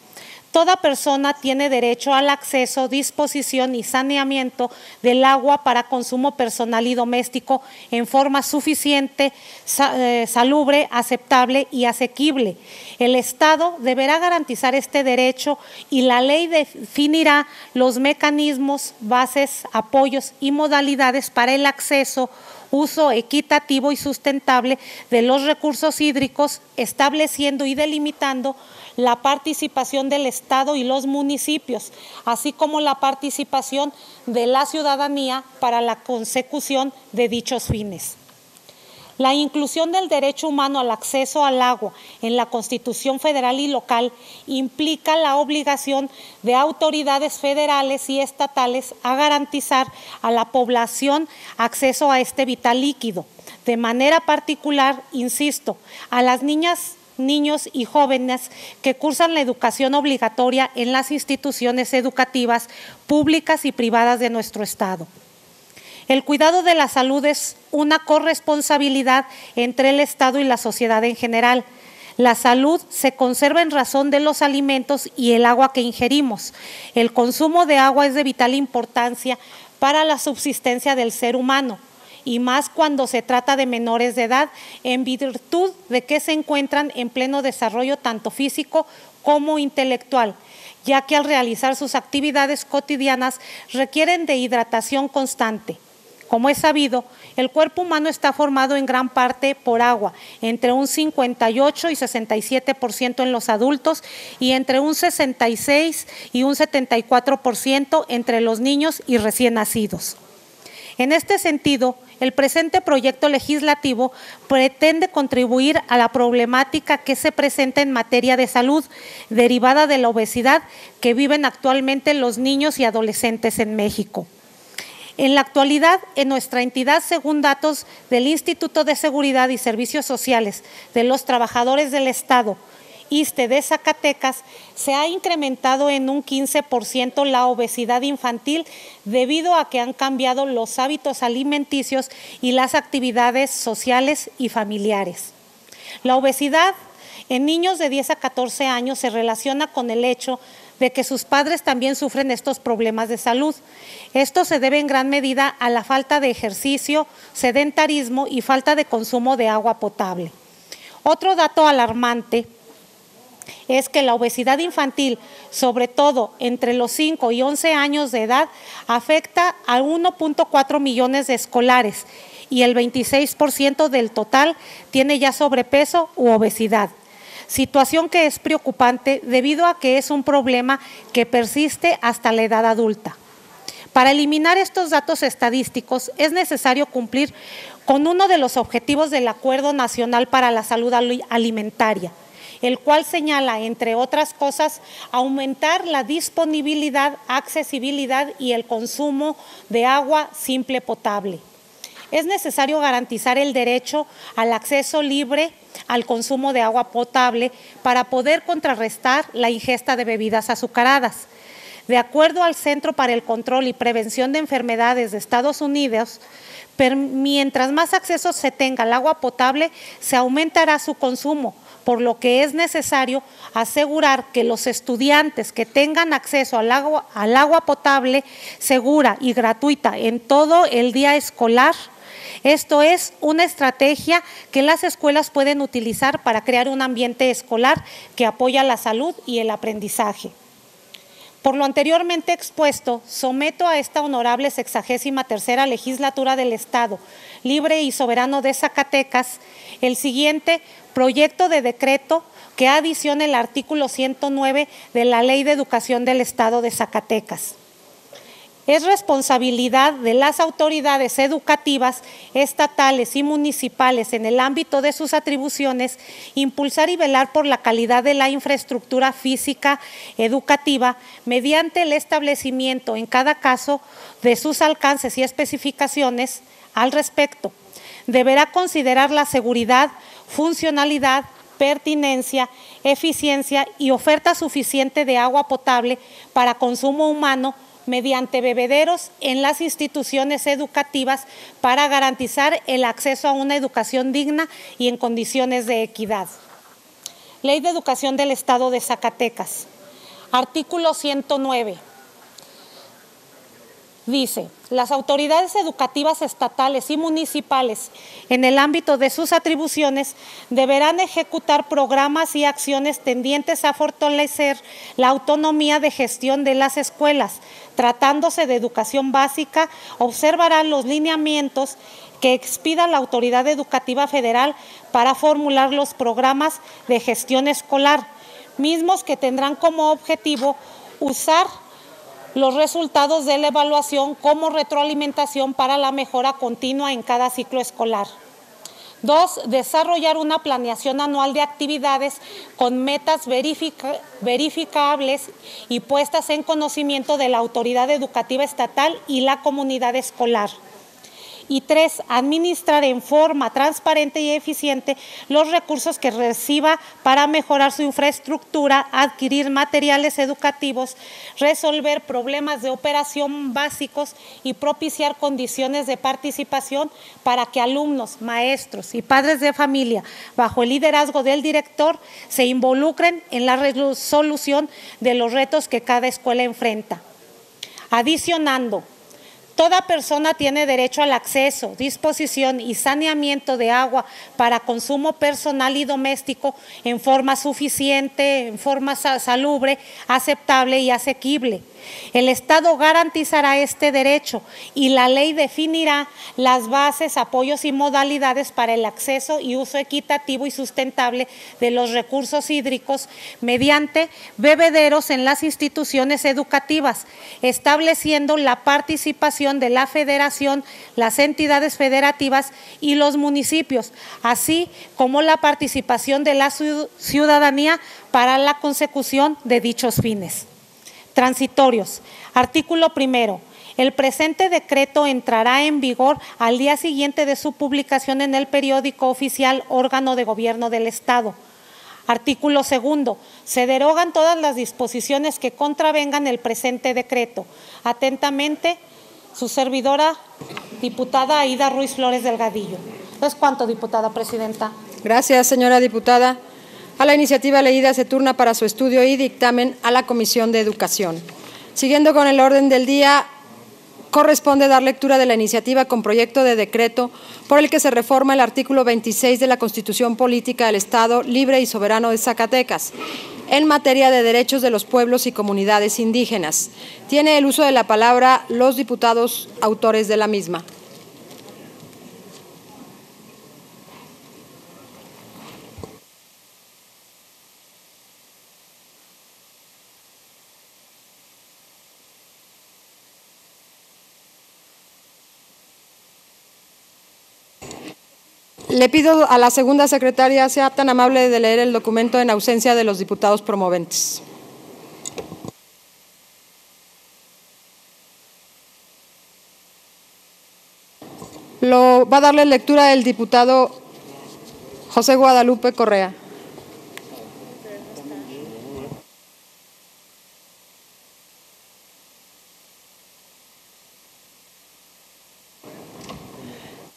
toda persona tiene derecho al acceso, disposición y saneamiento del agua para consumo personal y doméstico en forma suficiente, salubre, aceptable y asequible. El Estado deberá garantizar este derecho y la ley definirá los mecanismos, bases, apoyos y modalidades para el acceso, uso equitativo y sustentable de los recursos hídricos, estableciendo y delimitando la participación del Estado y los municipios, así como la participación de la ciudadanía para la consecución de dichos fines. La inclusión del derecho humano al acceso al agua en la Constitución federal y local implica la obligación de autoridades federales y estatales a garantizar a la población acceso a este vital líquido. De manera particular, insisto, a las niñas, niños y jóvenes que cursan la educación obligatoria en las instituciones educativas públicas y privadas de nuestro Estado. El cuidado de la salud es una corresponsabilidad entre el Estado y la sociedad en general. La salud se conserva en razón de los alimentos y el agua que ingerimos. El consumo de agua es de vital importancia para la subsistencia del ser humano, y más cuando se trata de menores de edad, en virtud de que se encuentran en pleno desarrollo tanto físico como intelectual, ya que al realizar sus actividades cotidianas requieren de hidratación constante. Como es sabido, el cuerpo humano está formado en gran parte por agua, entre un 58 y 67% en los adultos y entre un 66 y un 74% entre los niños y recién nacidos. En este sentido, el presente proyecto legislativo pretende contribuir a la problemática que se presenta en materia de salud derivada de la obesidad que viven actualmente los niños y adolescentes en México. En la actualidad, en nuestra entidad, según datos del Instituto de Seguridad y Servicios Sociales de los Trabajadores del Estado, ISSSTE de Zacatecas, se ha incrementado en un 15% la obesidad infantil debido a que han cambiado los hábitos alimenticios y las actividades sociales y familiares. La obesidad en niños de 10 a 14 años se relaciona con el hecho de que sus padres también sufren estos problemas de salud. Esto se debe en gran medida a la falta de ejercicio, sedentarismo y falta de consumo de agua potable. Otro dato alarmante es que la obesidad infantil, sobre todo entre los 5 y 11 años de edad, afecta a 1.4 millones de escolares y el 26% del total tiene ya sobrepeso u obesidad. Situación que es preocupante debido a que es un problema que persiste hasta la edad adulta. Para eliminar estos datos estadísticos es necesario cumplir con uno de los objetivos del Acuerdo Nacional para la Salud Alimentaria, el cual señala, entre otras cosas, aumentar la disponibilidad, accesibilidad y el consumo de agua simple potable. Es necesario garantizar el derecho al acceso libre al consumo de agua potable para poder contrarrestar la ingesta de bebidas azucaradas. De acuerdo al Centro para el Control y Prevención de Enfermedades de Estados Unidos, mientras más acceso se tenga al agua potable, se aumentará su consumo, por lo que es necesario asegurar que los estudiantes que tengan acceso al agua potable segura y gratuita en todo el día escolar. Esto es una estrategia que las escuelas pueden utilizar para crear un ambiente escolar que apoya la salud y el aprendizaje. Por lo anteriormente expuesto, someto a esta honorable 63ª Legislatura del Estado Libre y Soberano de Zacatecas el siguiente proyecto de decreto que adiciona el artículo 109 de la Ley de Educación del Estado de Zacatecas. Es responsabilidad de las autoridades educativas, estatales y municipales en el ámbito de sus atribuciones impulsar y velar por la calidad de la infraestructura física educativa mediante el establecimiento en cada caso de sus alcances y especificaciones al respecto. Deberá considerar la seguridad, funcionalidad, pertinencia, eficiencia y oferta suficiente de agua potable para consumo humano mediante bebederos en las instituciones educativas para garantizar el acceso a una educación digna y en condiciones de equidad. Ley de Educación del Estado de Zacatecas. Artículo 109. Dice, las autoridades educativas estatales y municipales en el ámbito de sus atribuciones deberán ejecutar programas y acciones tendientes a fortalecer la autonomía de gestión de las escuelas. Tratándose de educación básica, observarán los lineamientos que expida la Autoridad Educativa Federal para formular los programas de gestión escolar, mismos que tendrán como objetivo usar los resultados de la evaluación como retroalimentación para la mejora continua en cada ciclo escolar. 2. Desarrollar una planeación anual de actividades con metas verificables y puestas en conocimiento de la autoridad educativa estatal y la comunidad escolar. Y 3, administrar en forma transparente y eficiente los recursos que reciba para mejorar su infraestructura, adquirir materiales educativos, resolver problemas de operación básicos y propiciar condiciones de participación para que alumnos, maestros y padres de familia, bajo el liderazgo del director, se involucren en la resolución de los retos que cada escuela enfrenta. Adicionando, Toda persona tiene derecho al acceso, disposición y saneamiento de agua para consumo personal y doméstico en forma suficiente, en forma salubre, aceptable y asequible. El Estado garantizará este derecho y la ley definirá las bases, apoyos y modalidades para el acceso y uso equitativo y sustentable de los recursos hídricos mediante bebederos en las instituciones educativas, estableciendo la participación de la Federación, las entidades federativas y los municipios, así como la participación de la ciudadanía para la consecución de dichos fines. Transitorios. Artículo primero. El presente decreto entrará en vigor al día siguiente de su publicación en el periódico oficial órgano de gobierno del Estado. Artículo segundo. Se derogan todas las disposiciones que contravengan el presente decreto. Atentamente, su servidora, diputada Aida Ruiz Flores Delgadillo. ¿Es cuánto, diputada presidenta? Gracias, señora diputada. A la iniciativa leída se turna para su estudio y dictamen a la Comisión de Educación. Siguiendo con el orden del día, corresponde dar lectura de la iniciativa con proyecto de decreto por el que se reforma el artículo 26 de la Constitución Política del Estado Libre y Soberano de Zacatecas, en materia de derechos de los pueblos y comunidades indígenas. Tiene el uso de la palabra los diputados autores de la misma. Le pido a la segunda secretaria sea tan amable de leer el documento en ausencia de los diputados promoventes. Lo va a darle lectura el diputado José Guadalupe Correa.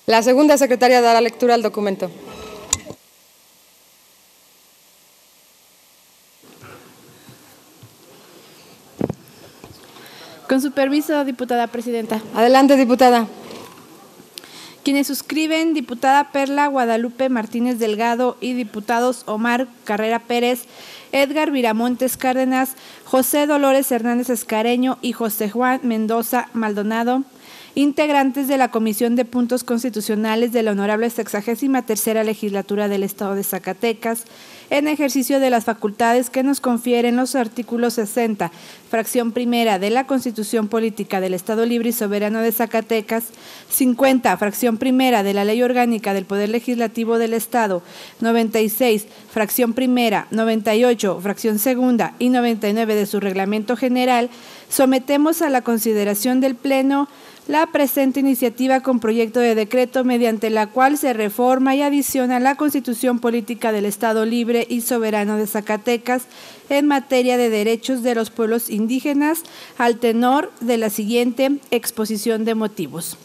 La segunda secretaria dará lectura al documento. Con su permiso, diputada presidenta. Adelante, diputada. Quienes suscriben, diputada Perla Guadalupe Martínez Delgado y diputados Omar Carrera Pérez, Edgar Viramontes Cárdenas, José Dolores Hernández Escareño y José Juan Mendoza Maldonado, integrantes de la Comisión de Puntos Constitucionales de la Honorable 63ª Legislatura del Estado de Zacatecas, en ejercicio de las facultades que nos confieren los artículos 60, fracción primera de la Constitución Política del Estado Libre y Soberano de Zacatecas, 50, fracción primera de la Ley Orgánica del Poder Legislativo del Estado, 96, fracción primera, 98, fracción segunda y 99 de su Reglamento General, sometemos a la consideración del Pleno la presente iniciativa con proyecto de decreto mediante la cual se reforma y adiciona la Constitución Política del Estado Libre y Soberano de Zacatecas en materia de derechos de los pueblos indígenas al tenor de la siguiente exposición de motivos.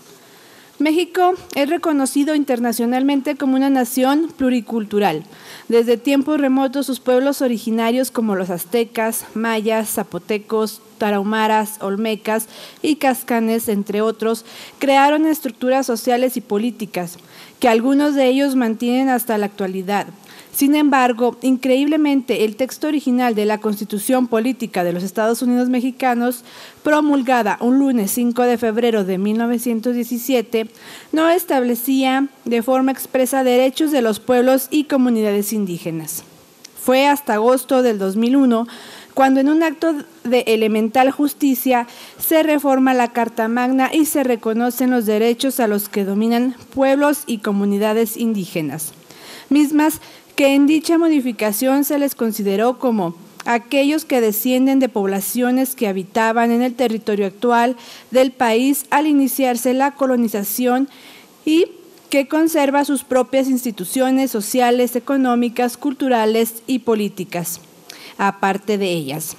México es reconocido internacionalmente como una nación pluricultural. Desde tiempos remotos sus pueblos originarios como los aztecas, mayas, zapotecos, tarahumaras, olmecas y cascanes, entre otros, crearon estructuras sociales y políticas que algunos de ellos mantienen hasta la actualidad. Sin embargo, increíblemente, el texto original de la Constitución Política de los Estados Unidos Mexicanos, promulgada un lunes 5 de febrero de 1917, no establecía de forma expresa derechos de los pueblos y comunidades indígenas. Fue hasta agosto del 2001 cuando en un acto de elemental justicia se reforma la Carta Magna y se reconocen los derechos a los que dominan pueblos y comunidades indígenas, mismas que en dicha modificación se les consideró como aquellos que descienden de poblaciones que habitaban en el territorio actual del país al iniciarse la colonización y que conserva sus propias instituciones sociales, económicas, culturales y políticas, aparte de ellas.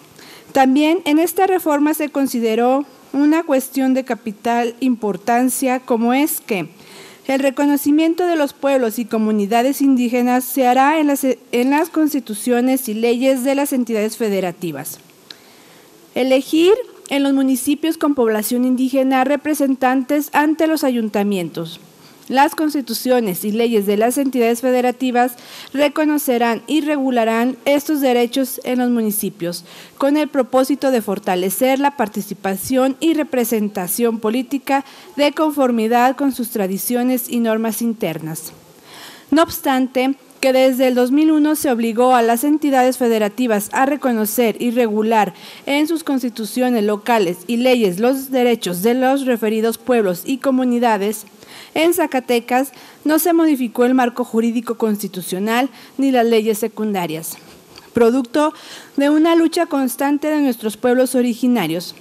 También en esta reforma se consideró una cuestión de capital importancia, como es que el reconocimiento de los pueblos y comunidades indígenas se hará en las constituciones y leyes de las entidades federativas. Elegir en los municipios con población indígena representantes ante los ayuntamientos. Las constituciones y leyes de las entidades federativas reconocerán y regularán estos derechos en los municipios, con el propósito de fortalecer la participación y representación política de conformidad con sus tradiciones y normas internas. No obstante, que desde el 2001 se obligó a las entidades federativas a reconocer y regular en sus constituciones locales y leyes los derechos de los referidos pueblos y comunidades, en Zacatecas no se modificó el marco jurídico constitucional ni las leyes secundarias, producto de una lucha constante de nuestros pueblos originarios.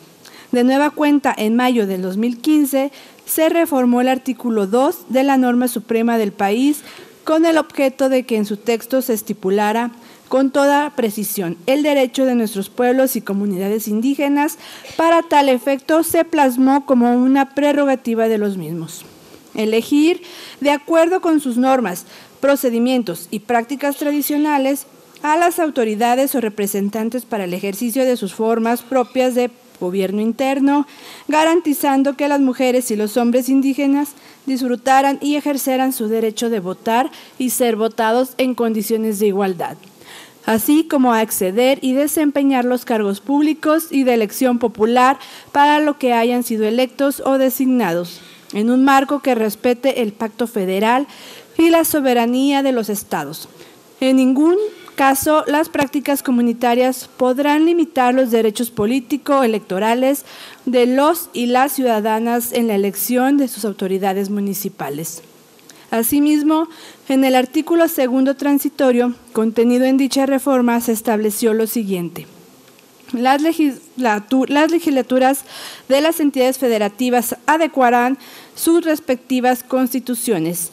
De nueva cuenta, en mayo del 2015, se reformó el artículo 2 de la norma suprema del país con el objeto de que en su texto se estipulara con toda precisión el derecho de nuestros pueblos y comunidades indígenas. Para tal efecto se plasmó como una prerrogativa de los mismos elegir, de acuerdo con sus normas, procedimientos y prácticas tradicionales, a las autoridades o representantes para el ejercicio de sus formas propias de gobierno interno, garantizando que las mujeres y los hombres indígenas disfrutaran y ejerceran su derecho de votar y ser votados en condiciones de igualdad, así como a acceder y desempeñar los cargos públicos y de elección popular para lo que hayan sido electos o designados, en un marco que respete el pacto federal y la soberanía de los estados. En ningún caso, las prácticas comunitarias podrán limitar los derechos político-electorales de los y las ciudadanas en la elección de sus autoridades municipales. Asimismo, en el artículo 2 transitorio, contenido en dicha reforma, se estableció lo siguiente. Las legislaturas de las entidades federativas adecuarán sus respectivas constituciones,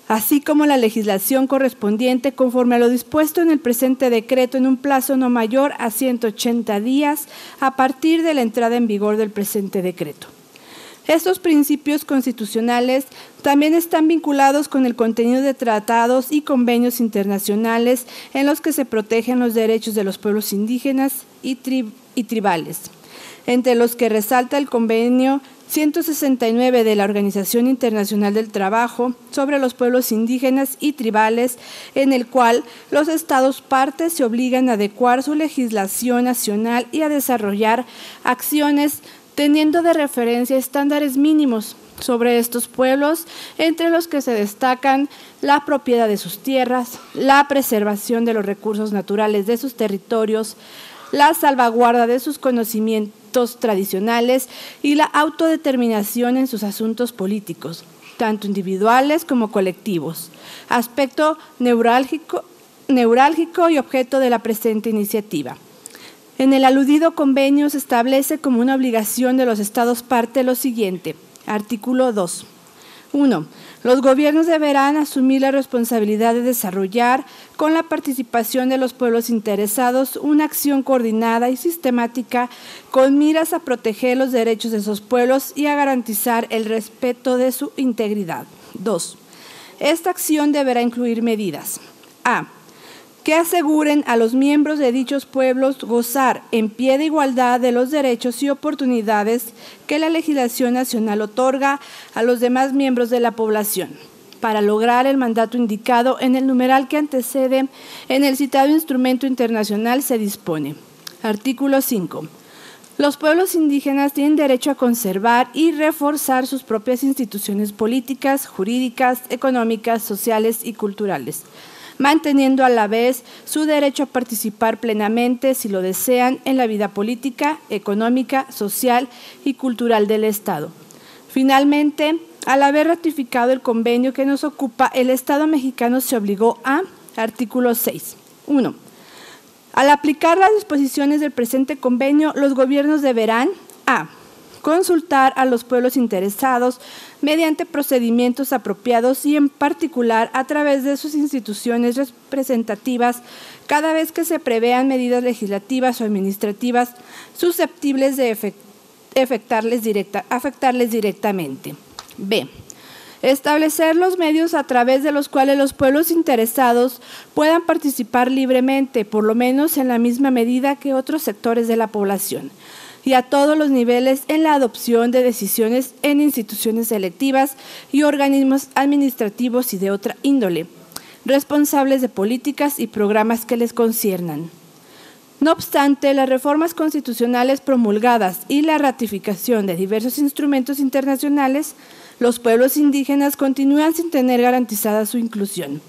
así como la legislación correspondiente conforme a lo dispuesto en el presente decreto en un plazo no mayor a 180 días a partir de la entrada en vigor del presente decreto. Estos principios constitucionales también están vinculados con el contenido de tratados y convenios internacionales en los que se protegen los derechos de los pueblos indígenas y tribales, entre los que resalta el convenio 169 de la Organización Internacional del Trabajo sobre los pueblos indígenas y tribales, en el cual los estados partes se obligan a adecuar su legislación nacional y a desarrollar acciones teniendo de referencia estándares mínimos sobre estos pueblos, entre los que se destacan la propiedad de sus tierras, la preservación de los recursos naturales de sus territorios, la salvaguarda de sus conocimientos tradicionales y la autodeterminación en sus asuntos políticos, tanto individuales como colectivos, aspecto neurálgico y objeto de la presente iniciativa. En el aludido convenio se establece como una obligación de los estados parte lo siguiente. Artículo 2. 1. Los gobiernos deberán asumir la responsabilidad de desarrollar, con la participación de los pueblos interesados, una acción coordinada y sistemática con miras a proteger los derechos de esos pueblos y a garantizar el respeto de su integridad. 2. Esta acción deberá incluir medidas. A. Que aseguren a los miembros de dichos pueblos gozar en pie de igualdad de los derechos y oportunidades que la legislación nacional otorga a los demás miembros de la población, para lograr el mandato indicado en el numeral que antecede en el citado instrumento internacional se dispone. Artículo 5. Los pueblos indígenas tienen derecho a conservar y reforzar sus propias instituciones políticas, jurídicas, económicas, sociales y culturales, manteniendo a la vez su derecho a participar plenamente, si lo desean, en la vida política, económica, social y cultural del Estado. Finalmente, al haber ratificado el convenio que nos ocupa, el Estado mexicano se obligó a, artículo 6. 1. Al aplicar las disposiciones del presente convenio, los gobiernos deberán a. Consultar a los pueblos interesados mediante procedimientos apropiados y en particular a través de sus instituciones representativas cada vez que se prevean medidas legislativas o administrativas susceptibles de afectarles directamente. B. Establecer los medios a través de los cuales los pueblos interesados puedan participar libremente, por lo menos en la misma medida que otros sectores de la población, y a todos los niveles en la adopción de decisiones en instituciones selectivas y organismos administrativos y de otra índole, responsables de políticas y programas que les conciernan. No obstante, las reformas constitucionales promulgadas y la ratificación de diversos instrumentos internacionales, los pueblos indígenas continúan sin tener garantizada su inclusión.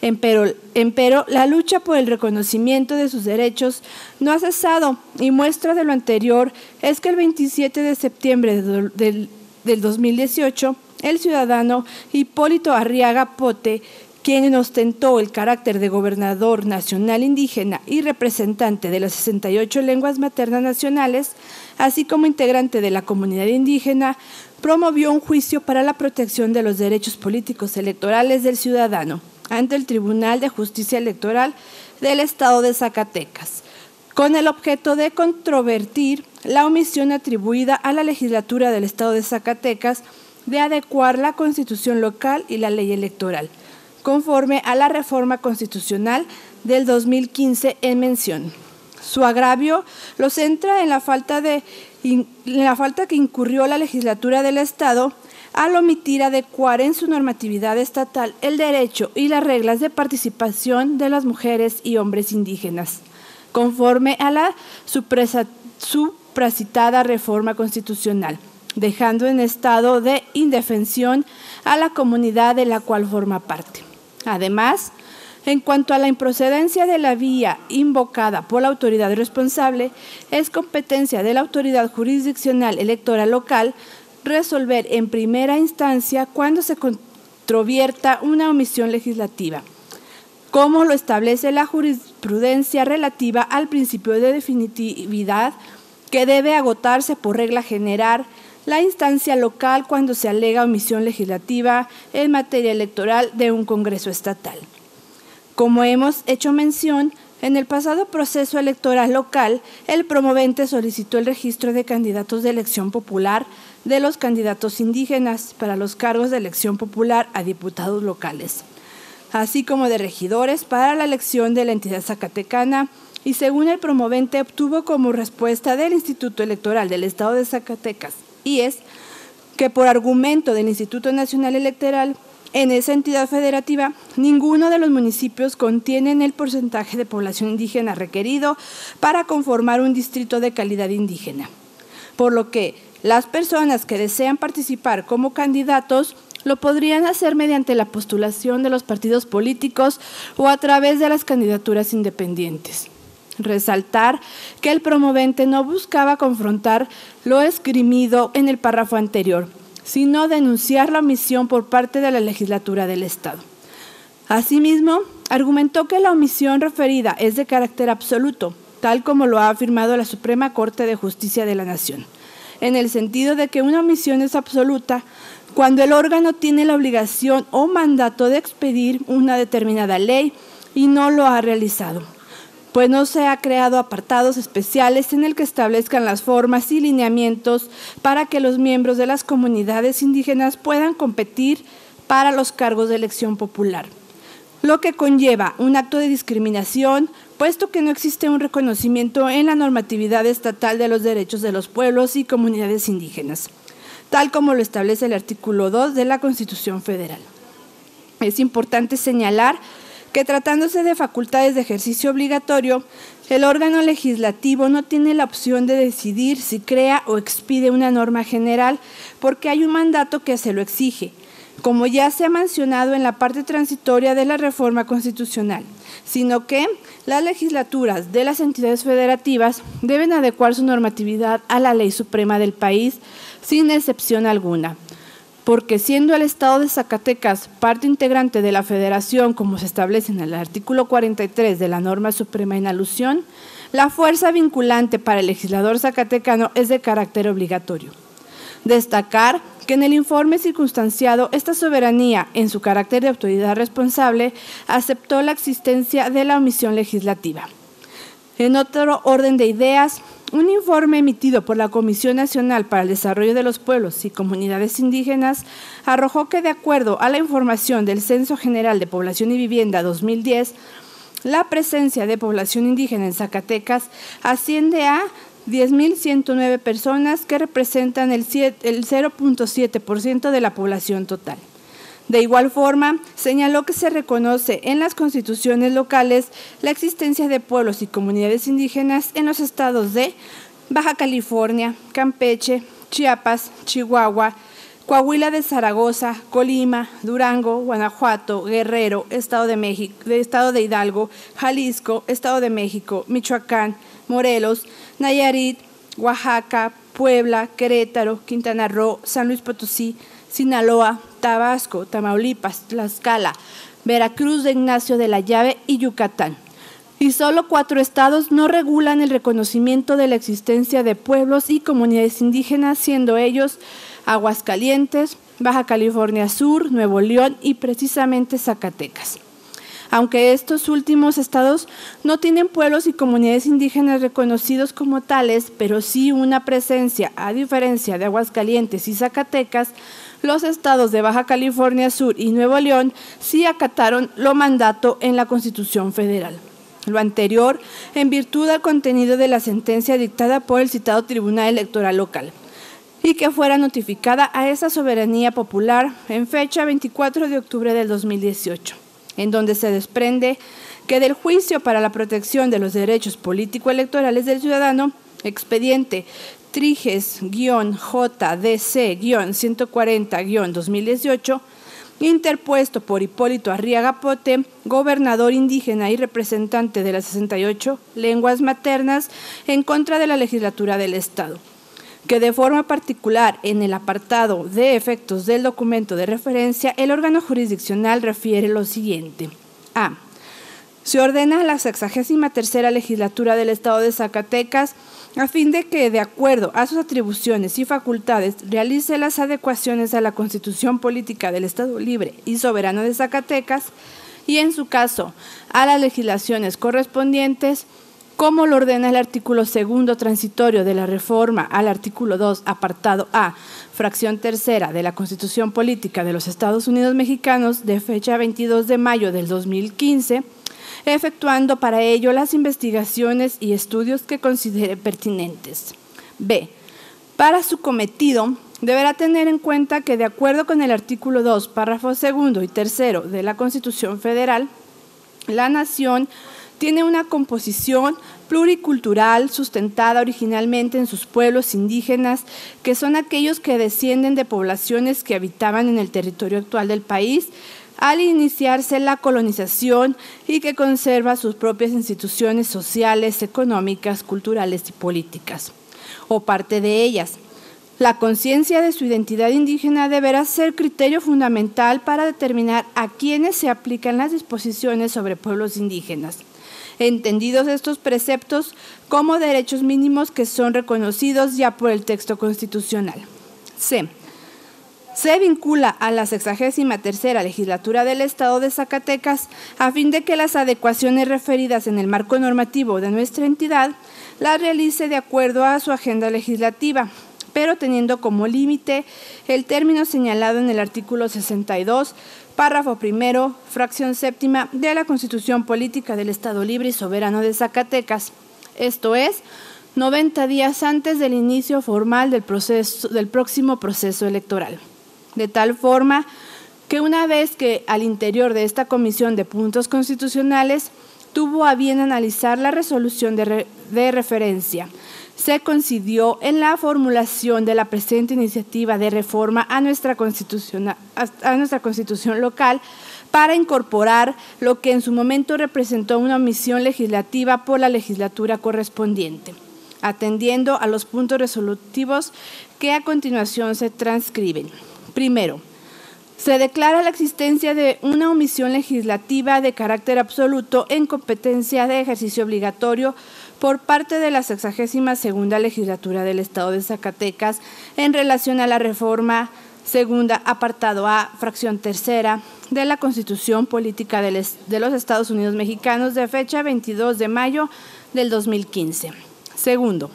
Empero, la lucha por el reconocimiento de sus derechos no ha cesado, y muestra de lo anterior es que el 27 de septiembre del 2018, el ciudadano Hipólito Arriaga Pote, quien ostentó el carácter de gobernador nacional indígena y representante de las 68 lenguas maternas nacionales, así como integrante de la comunidad indígena, promovió un juicio para la protección de los derechos políticos electorales del ciudadano ante el Tribunal de Justicia Electoral del Estado de Zacatecas, con el objeto de controvertir la omisión atribuida a la legislatura del Estado de Zacatecas de adecuar la Constitución local y la ley electoral, conforme a la reforma constitucional del 2015 en mención. Su agravio lo centra en la falta que incurrió la legislatura del Estado al omitir adecuar en su normatividad estatal el derecho y las reglas de participación de las mujeres y hombres indígenas, conforme a la supracitada reforma constitucional, dejando en estado de indefensión a la comunidad de la cual forma parte. Además, en cuanto a la improcedencia de la vía invocada por la autoridad responsable, es competencia de la autoridad jurisdiccional electoral local resolver en primera instancia cuando se controvierta una omisión legislativa, como lo establece la jurisprudencia relativa al principio de definitividad, que debe agotarse por regla general la instancia local cuando se alega omisión legislativa en materia electoral de un Congreso estatal. Como hemos hecho mención, en el pasado proceso electoral local, el promovente solicitó el registro de candidatos de elección popular de los candidatos indígenas para los cargos de elección popular a diputados locales, así como de regidores para la elección de la entidad zacatecana, y según el promovente obtuvo como respuesta del Instituto Electoral del Estado de Zacatecas, y es que por argumento del Instituto Nacional Electoral, en esa entidad federativa, ninguno de los municipios contienen el porcentaje de población indígena requerido para conformar un distrito de calidad indígena, por lo que las personas que desean participar como candidatos lo podrían hacer mediante la postulación de los partidos políticos o a través de las candidaturas independientes. Resaltar que el promovente no buscaba confrontar lo esgrimido en el párrafo anterior, sino denunciar la omisión por parte de la legislatura del Estado. Asimismo, argumentó que la omisión referida es de carácter absoluto, tal como lo ha afirmado la Suprema Corte de Justicia de la Nación, en el sentido de que una omisión es absoluta cuando el órgano tiene la obligación o mandato de expedir una determinada ley y no lo ha realizado, pues no se ha creado apartados especiales en el que establezcan las formas y lineamientos para que los miembros de las comunidades indígenas puedan competir para los cargos de elección popular, lo que conlleva un acto de discriminación, puesto que no existe un reconocimiento en la normatividad estatal de los derechos de los pueblos y comunidades indígenas, tal como lo establece el artículo 2 de la Constitución Federal. Es importante señalar que tratándose de facultades de ejercicio obligatorio, el órgano legislativo no tiene la opción de decidir si crea o expide una norma general, porque hay un mandato que se lo exige, como ya se ha mencionado en la parte transitoria de la reforma constitucional, sino que las legislaturas de las entidades federativas deben adecuar su normatividad a la ley suprema del país, sin excepción alguna, porque siendo el Estado de Zacatecas parte integrante de la Federación, como se establece en el artículo 43 de la norma suprema en alusión, la fuerza vinculante para el legislador zacatecano es de carácter obligatorio. Destacar que en el informe circunstanciado, esta soberanía, en su carácter de autoridad responsable, aceptó la existencia de la omisión legislativa. En otro orden de ideas, un informe emitido por la Comisión Nacional para el Desarrollo de los Pueblos y Comunidades Indígenas arrojó que, de acuerdo a la información del Censo General de Población y Vivienda 2010, la presencia de población indígena en Zacatecas asciende a 10.109 personas, que representan el 0.7% de la población total. De igual forma, señaló que se reconoce en las constituciones locales la existencia de pueblos y comunidades indígenas en los estados de Baja California, Campeche, Chiapas, Chihuahua, Coahuila de Zaragoza, Colima, Durango, Guanajuato, Guerrero, Estado de Hidalgo, Jalisco, Estado de México, Michoacán, Morelos, Nayarit, Oaxaca, Puebla, Querétaro, Quintana Roo, San Luis Potosí, Sinaloa, Tabasco, Tamaulipas, Tlaxcala, Veracruz de Ignacio de la Llave y Yucatán. Y solo 4 estados no regulan el reconocimiento de la existencia de pueblos y comunidades indígenas, siendo ellos Aguascalientes, Baja California Sur, Nuevo León y precisamente Zacatecas. Aunque estos últimos estados no tienen pueblos y comunidades indígenas reconocidos como tales, pero sí una presencia, a diferencia de Aguascalientes y Zacatecas, los estados de Baja California Sur y Nuevo León sí acataron lo mandato en la Constitución Federal. Lo anterior, en virtud del contenido de la sentencia dictada por el citado Tribunal Electoral Local, y que fuera notificada a esa soberanía popular en fecha 24 de octubre del 2018, en donde se desprende que del juicio para la protección de los derechos político-electorales del ciudadano, expediente Triges-JDC-140-2018, interpuesto por Hipólito Arriaga Pote, gobernador indígena y representante de las 68 lenguas maternas, en contra de la legislatura del Estado, que de forma particular en el apartado de efectos del documento de referencia, el órgano jurisdiccional refiere lo siguiente. A. Se ordena a la 63ª legislatura del Estado de Zacatecas a fin de que, de acuerdo a sus atribuciones y facultades, realice las adecuaciones a la Constitución Política del Estado Libre y Soberano de Zacatecas y, en su caso, a las legislaciones correspondientes, como lo ordena el artículo 2º transitorio de la reforma al artículo 2, apartado A, fracción 3ª de la Constitución Política de los Estados Unidos Mexicanos, de fecha 22 de mayo del 2015, efectuando para ello las investigaciones y estudios que considere pertinentes. B. Para su cometido, deberá tener en cuenta que, de acuerdo con el artículo 2, párrafos 2 y 3 de la Constitución Federal, la nación tiene una composición pluricultural sustentada originalmente en sus pueblos indígenas, que son aquellos que descienden de poblaciones que habitaban en el territorio actual del país al iniciarse la colonización y que conserva sus propias instituciones sociales, económicas, culturales y políticas, o parte de ellas. La conciencia de su identidad indígena deberá ser criterio fundamental para determinar a quiénes se aplican las disposiciones sobre pueblos indígenas, entendidos estos preceptos como derechos mínimos que son reconocidos ya por el texto constitucional. C. Se vincula a la 63ª legislatura del Estado de Zacatecas a fin de que las adecuaciones referidas en el marco normativo de nuestra entidad las realice de acuerdo a su agenda legislativa, pero teniendo como límite el término señalado en el artículo 62, párrafo 1, fracción 7ª de la Constitución Política del Estado Libre y Soberano de Zacatecas, esto es, 90 días antes del inicio formal del próximo proceso electoral. De tal forma que una vez que al interior de esta Comisión de Puntos Constitucionales tuvo a bien analizar la resolución de referencia, se coincidió en la formulación de la presente iniciativa de reforma a nuestra Constitución local para incorporar lo que en su momento representó una omisión legislativa por la legislatura correspondiente, atendiendo a los puntos resolutivos que a continuación se transcriben. Primero, se declara la existencia de una omisión legislativa de carácter absoluto en competencia de ejercicio obligatorio por parte de la 62ª legislatura del Estado de Zacatecas en relación a la reforma segunda, apartado A, fracción 3 de la Constitución Política de los Estados Unidos Mexicanos de fecha 22 de mayo del 2015. Segundo,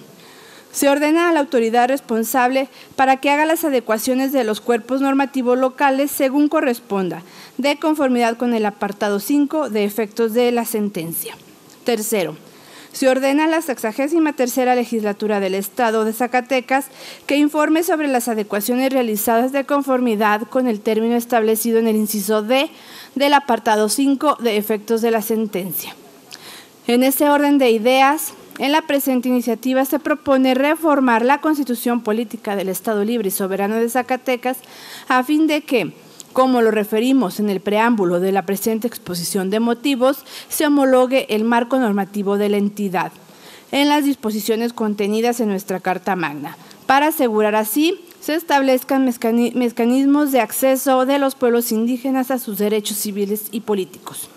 se ordena a la autoridad responsable para que haga las adecuaciones de los cuerpos normativos locales según corresponda, de conformidad con el apartado 5 de efectos de la sentencia. Tercero, se ordena a la 63ª Legislatura del Estado de Zacatecas que informe sobre las adecuaciones realizadas de conformidad con el término establecido en el inciso D del apartado 5 de efectos de la sentencia. En este orden de ideas, en la presente iniciativa se propone reformar la Constitución Política del Estado Libre y Soberano de Zacatecas a fin de que, como lo referimos en el preámbulo de la presente exposición de motivos, se homologue el marco normativo de la entidad en las disposiciones contenidas en nuestra Carta Magna, para asegurar así se establezcan mecanismos de acceso de los pueblos indígenas a sus derechos civiles y políticos.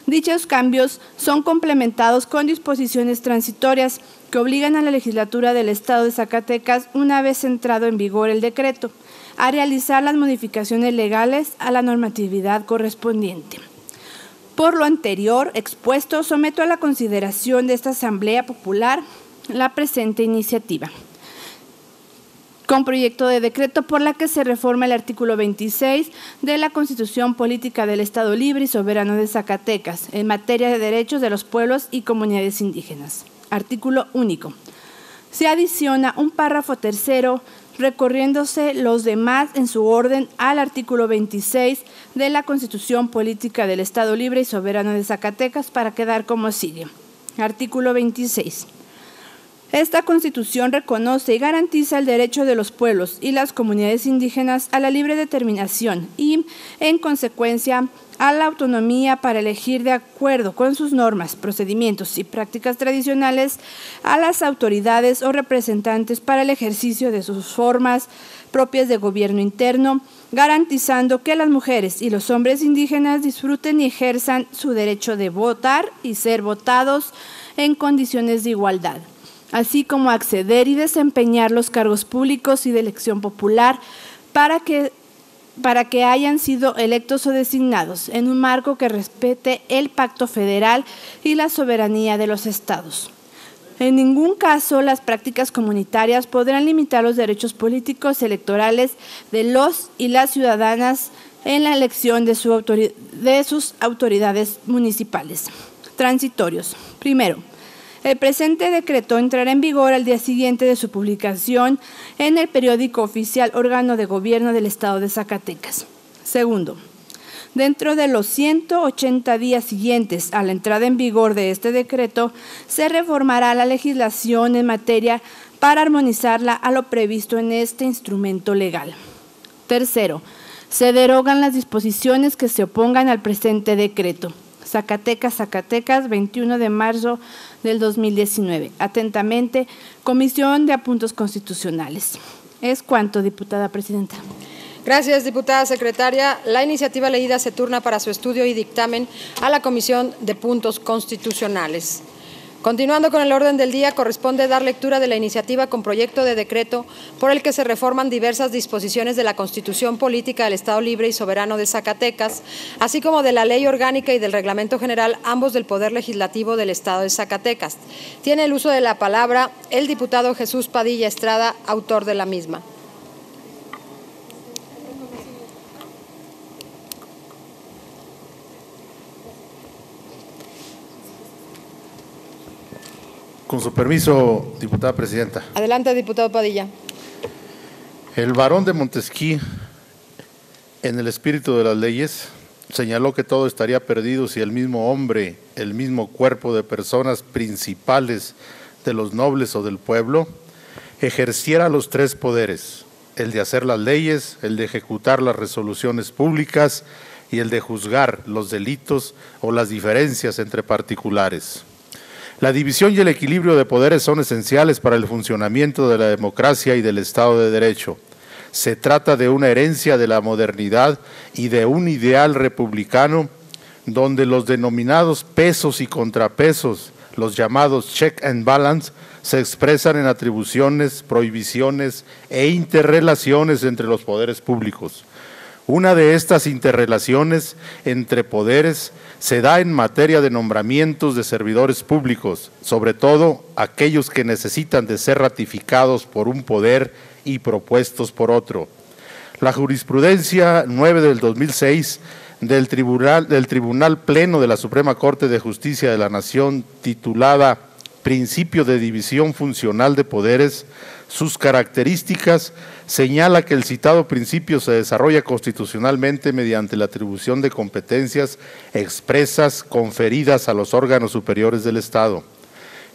Dichos cambios son complementados con disposiciones transitorias que obligan a la legislatura del Estado de Zacatecas, una vez entrado en vigor el decreto, a realizar las modificaciones legales a la normatividad correspondiente. Por lo anterior expuesto, someto a la consideración de esta Asamblea Popular la presente iniciativa, con proyecto de decreto por la que se reforma el artículo 26 de la Constitución Política del Estado Libre y Soberano de Zacatecas en materia de derechos de los pueblos y comunidades indígenas. Artículo único. Se adiciona un párrafo tercero recorriéndose los demás en su orden al artículo 26 de la Constitución Política del Estado Libre y Soberano de Zacatecas para quedar como sigue. Artículo 26. Esta Constitución reconoce y garantiza el derecho de los pueblos y las comunidades indígenas a la libre determinación y, en consecuencia, a la autonomía para elegir de acuerdo con sus normas, procedimientos y prácticas tradicionales a las autoridades o representantes para el ejercicio de sus formas propias de gobierno interno, garantizando que las mujeres y los hombres indígenas disfruten y ejerzan su derecho de votar y ser votados en condiciones de igualdad, así como acceder y desempeñar los cargos públicos y de elección popular para que hayan sido electos o designados en un marco que respete el Pacto Federal y la soberanía de los estados. En ningún caso las prácticas comunitarias podrán limitar los derechos políticos electorales de los y las ciudadanas en la elección de sus autoridades municipales. Transitorios. Primero, el presente decreto entrará en vigor al día siguiente de su publicación en el periódico oficial Órgano de Gobierno del Estado de Zacatecas. Segundo, dentro de los 180 días siguientes a la entrada en vigor de este decreto, se reformará la legislación en materia para armonizarla a lo previsto en este instrumento legal. Tercero, se derogan las disposiciones que se opongan al presente decreto. Zacatecas, 21 de marzo del 2019. Atentamente, Comisión de Asuntos Constitucionales. Es cuanto, diputada presidenta. Gracias, diputada secretaria. La iniciativa leída se turna para su estudio y dictamen a la Comisión de Puntos Constitucionales. Continuando con el orden del día, corresponde dar lectura de la iniciativa con proyecto de decreto por el que se reforman diversas disposiciones de la Constitución Política del Estado Libre y Soberano de Zacatecas, así como de la Ley Orgánica y del Reglamento General, ambos del Poder Legislativo del Estado de Zacatecas. Tiene el uso de la palabra el diputado Jesús Padilla Estrada, autor de la misma. Con su permiso, diputada presidenta. Adelante, diputado Padilla. El barón de Montesquieu, en el espíritu de las leyes, señaló que todo estaría perdido si el mismo hombre, el mismo cuerpo de personas principales de los nobles o del pueblo, ejerciera los tres poderes, el de hacer las leyes, el de ejecutar las resoluciones públicas y el de juzgar los delitos o las diferencias entre particulares. La división y el equilibrio de poderes son esenciales para el funcionamiento de la democracia y del Estado de Derecho. Se trata de una herencia de la modernidad y de un ideal republicano donde los denominados pesos y contrapesos, los llamados check and balance, se expresan en atribuciones, prohibiciones e interrelaciones entre los poderes públicos. Una de estas interrelaciones entre poderes se da en materia de nombramientos de servidores públicos, sobre todo aquellos que necesitan de ser ratificados por un poder y propuestos por otro. La jurisprudencia 9 del 2006 del Tribunal Pleno de la Suprema Corte de Justicia de la Nación, titulada principio de división funcional de poderes, sus características, señala que el citado principio se desarrolla constitucionalmente mediante la atribución de competencias expresas conferidas a los órganos superiores del Estado.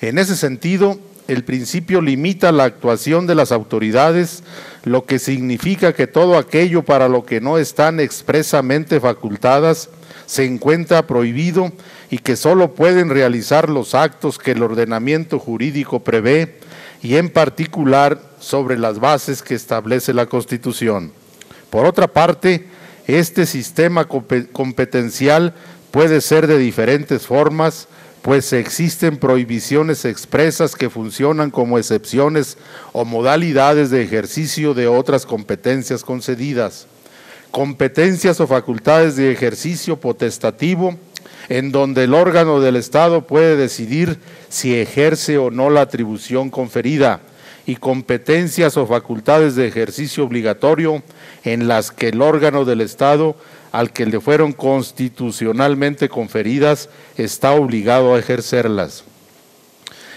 En ese sentido, el principio limita la actuación de las autoridades, lo que significa que todo aquello para lo que no están expresamente facultadas se encuentra prohibido y que solo pueden realizar los actos que el ordenamiento jurídico prevé y en particular sobre las bases que establece la Constitución. Por otra parte, este sistema competencial puede ser de diferentes formas, pues existen prohibiciones expresas que funcionan como excepciones o modalidades de ejercicio de otras competencias concedidas. Competencias o facultades de ejercicio potestativo, en donde el órgano del Estado puede decidir si ejerce o no la atribución conferida, y competencias o facultades de ejercicio obligatorio, en las que el órgano del Estado al que le fueron constitucionalmente conferidas está obligado a ejercerlas.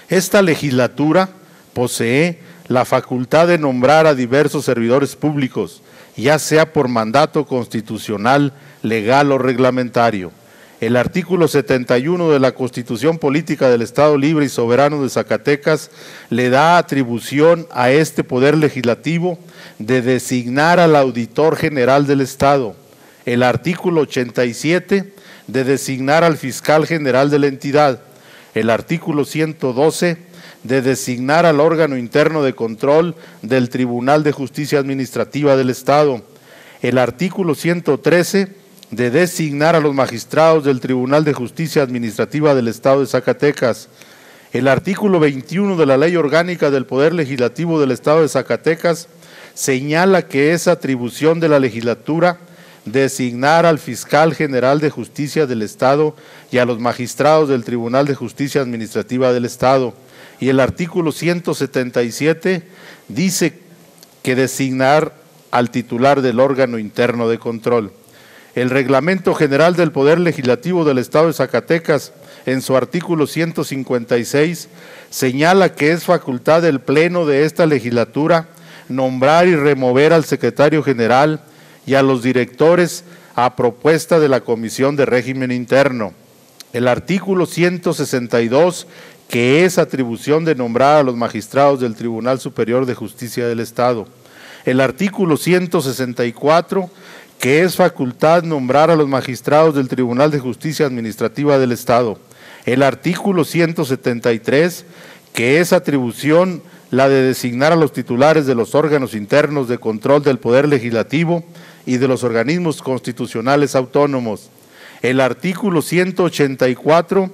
Esta legislatura posee la facultad de nombrar a diversos servidores públicos, ya sea por mandato constitucional, legal o reglamentario. El artículo 71 de la Constitución Política del Estado Libre y Soberano de Zacatecas le da atribución a este Poder Legislativo de designar al Auditor General del Estado. El artículo 87 de designar al Fiscal General de la entidad. El artículo 112 de designar al órgano interno de control del Tribunal de Justicia Administrativa del Estado. El artículo 113 de designar a los magistrados del Tribunal de Justicia Administrativa del Estado de Zacatecas. El artículo 21 de la Ley Orgánica del Poder Legislativo del Estado de Zacatecas señala que es atribución de la legislatura designar al Fiscal General de Justicia del Estado y a los magistrados del Tribunal de Justicia Administrativa del Estado. Y el artículo 177 dice que designar al titular del órgano interno de control. El Reglamento General del Poder Legislativo del Estado de Zacatecas, en su artículo 156, señala que es facultad del Pleno de esta legislatura nombrar y remover al secretario general y a los directores a propuesta de la Comisión de Régimen Interno. El artículo 162, que es atribución de nombrar a los magistrados del Tribunal Superior de Justicia del Estado. El artículo 164, que es facultad nombrar a los magistrados del Tribunal de Justicia Administrativa del Estado. El artículo 173, que es atribución la de designar a los titulares de los órganos internos de control del Poder Legislativo y de los organismos constitucionales autónomos. El artículo 184,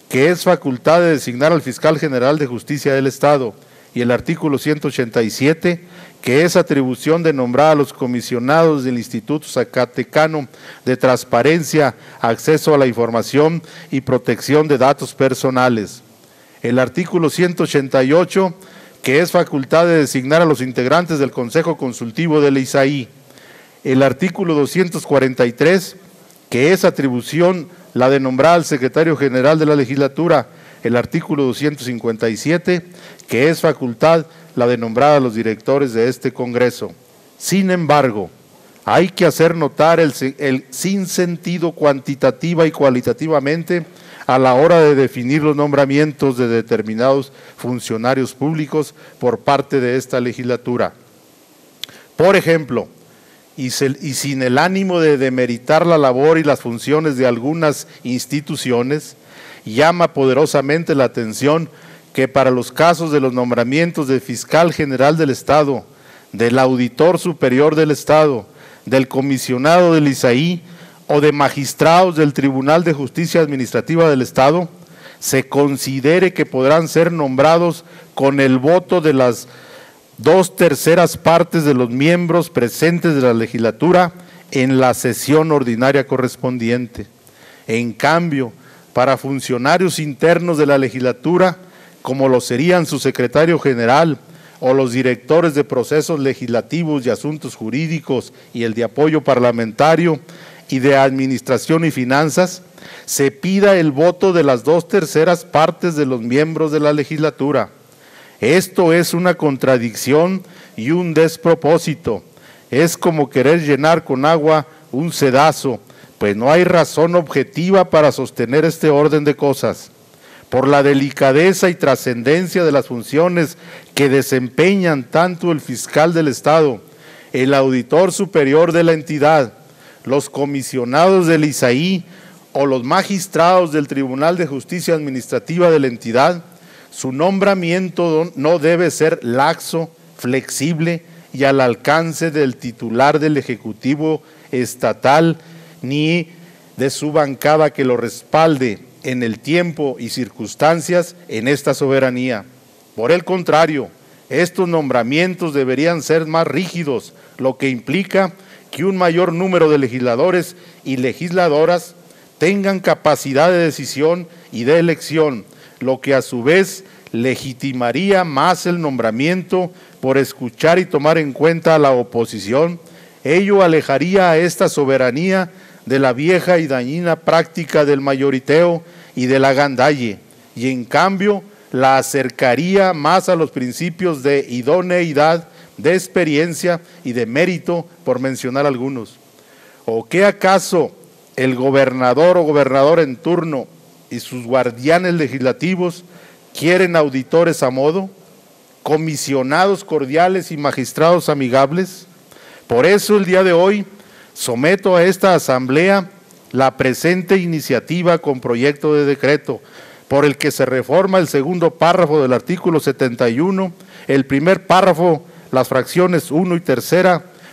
que es facultad de designar al Fiscal General de Justicia del Estado, y el artículo 187, que es atribución de nombrar a los comisionados del Instituto Zacatecano de Transparencia, Acceso a la Información y Protección de Datos Personales. El artículo 188, que es facultad de designar a los integrantes del Consejo Consultivo del ISAI. El artículo 243, que es atribución la de nombrar al secretario general de la legislatura. El artículo 257, que es facultad la de nombrar a los directores de este Congreso. Sin embargo, hay que hacer notar el sinsentido cuantitativa y cualitativamente a la hora de definir los nombramientos de determinados funcionarios públicos por parte de esta legislatura. Por ejemplo, y sin el ánimo de demeritar la labor y las funciones de algunas instituciones, llama poderosamente la atención que para los casos de los nombramientos del Fiscal General del Estado, del Auditor Superior del Estado, del Comisionado del ISAI o de magistrados del Tribunal de Justicia Administrativa del Estado, se considere que podrán ser nombrados con el voto de las 2/3 partes de los miembros presentes de la legislatura en la sesión ordinaria correspondiente. En cambio, para funcionarios internos de la legislatura, como lo serían su secretario general o los directores de procesos legislativos y asuntos jurídicos y el de apoyo parlamentario y de administración y finanzas, se pida el voto de las 2/3 partes de los miembros de la legislatura. Esto es una contradicción y un despropósito. Es como querer llenar con agua un sedazo, pues no hay razón objetiva para sostener este orden de cosas. Por la delicadeza y trascendencia de las funciones que desempeñan tanto el fiscal del Estado, el auditor superior de la entidad, los comisionados del ISAI o los magistrados del Tribunal de Justicia Administrativa de la entidad, su nombramiento no debe ser laxo, flexible y al alcance del titular del Ejecutivo Estatal ni de su bancada que lo respalde en el tiempo y circunstancias en esta soberanía. Por el contrario, estos nombramientos deberían ser más rígidos, lo que implica que un mayor número de legisladores y legisladoras tengan capacidad de decisión y de elección, lo que a su vez legitimaría más el nombramiento por escuchar y tomar en cuenta a la oposición. Ello alejaría a esta soberanía de la vieja y dañina práctica del mayoriteo y del agandalle, y en cambio la acercaría más a los principios de idoneidad, de experiencia y de mérito, por mencionar algunos. ¿O qué acaso el gobernador o gobernador en turno y sus guardianes legislativos quieren auditores a modo, comisionados cordiales y magistrados amigables? Por eso el día de hoy someto a esta asamblea la presente iniciativa con proyecto de decreto por el que se reforma el segundo párrafo del artículo 71, el primer párrafo, las fracciones 1 y 3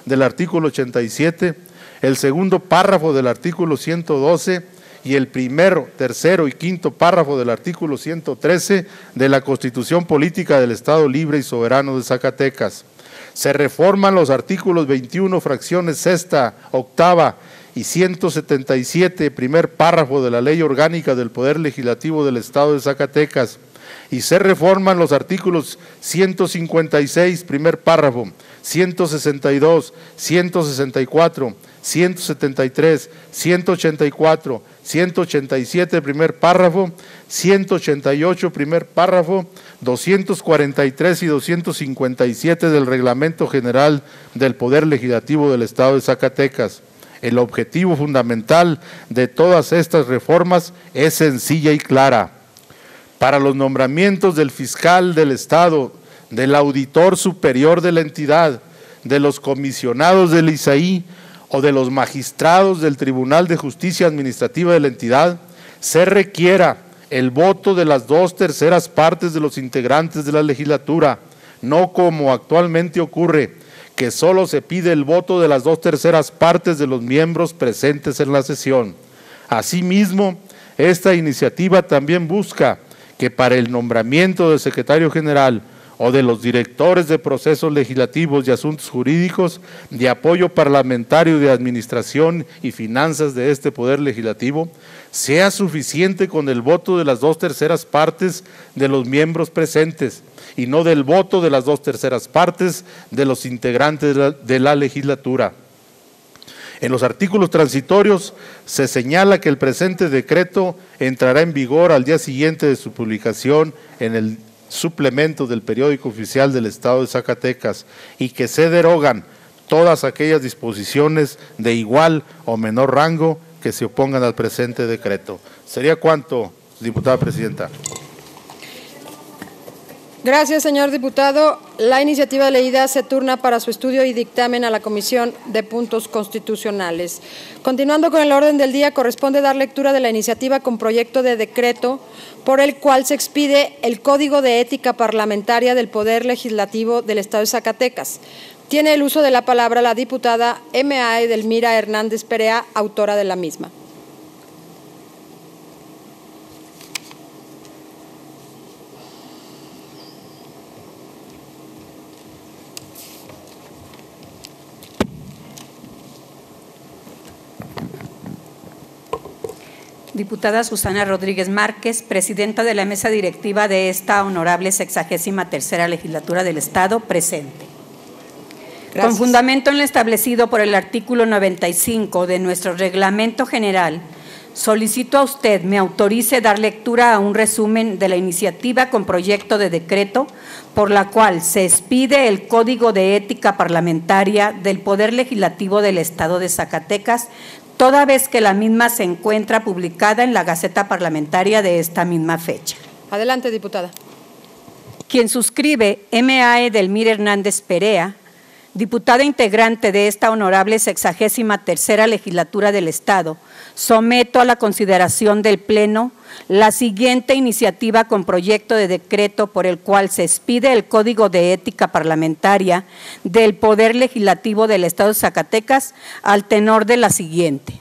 del artículo 87, el segundo párrafo del artículo 112 y el primero, tercero y quinto párrafo del artículo 113 de la Constitución Política del Estado Libre y Soberano de Zacatecas. Se reforman los artículos 21, fracciones sexta, octava y 177, primer párrafo de la Ley Orgánica del Poder Legislativo del Estado de Zacatecas, y se reforman los artículos 156, primer párrafo, 162, 164, 173, 184, 187, primer párrafo, 188, primer párrafo, 243 y 257 del Reglamento General del Poder Legislativo del Estado de Zacatecas. El objetivo fundamental de todas estas reformas es sencilla y clara. Para los nombramientos del fiscal del Estado, del auditor superior de la entidad, de los comisionados del ISAI o de los magistrados del Tribunal de Justicia Administrativa de la entidad, se requiera el voto de las 2/3 partes de los integrantes de la legislatura, no como actualmente ocurre, que solo se pide el voto de las 2/3 partes de los miembros presentes en la sesión. Asimismo, esta iniciativa también busca que para el nombramiento del secretario general o de los directores de procesos legislativos y asuntos jurídicos, de apoyo parlamentario de administración y finanzas de este Poder Legislativo, sea suficiente con el voto de las 2/3 partes de los miembros presentes y no del voto de las 2/3 partes de los integrantes de la legislatura. En los artículos transitorios se señala que el presente decreto entrará en vigor al día siguiente de su publicación en el suplemento del Periódico Oficial del Estado de Zacatecas y que se derogan todas aquellas disposiciones de igual o menor rango que se opongan al presente decreto. ¿Sería cuánto, diputada presidenta? Gracias, señor diputado. La iniciativa leída se turna para su estudio y dictamen a la Comisión de Puntos Constitucionales. Continuando con el orden del día, corresponde dar lectura de la iniciativa con proyecto de decreto por el cual se expide el Código de Ética Parlamentaria del Poder Legislativo del Estado de Zacatecas. Tiene el uso de la palabra la diputada M.A. Edelmira Hernández Perea, autora de la misma. Diputada Susana Rodríguez Márquez, presidenta de la mesa directiva de esta honorable 63ª legislatura del Estado, presente. Gracias. Con fundamento en lo establecido por el artículo 95 de nuestro Reglamento General, Solicito a usted me autorice dar lectura a un resumen de la iniciativa con proyecto de decreto por la cual se expide el Código de Ética Parlamentaria del Poder Legislativo del Estado de Zacatecas, toda vez que la misma se encuentra publicada en la Gaceta Parlamentaria de esta misma fecha. Adelante, diputada. Quien suscribe, M.A. Edelmira Hernández Perea, diputada integrante de esta honorable 63ª Legislatura del Estado, someto a la consideración del Pleno la siguiente iniciativa con proyecto de decreto por el cual se expide el Código de Ética Parlamentaria del Poder Legislativo del Estado de Zacatecas al tenor de la siguiente.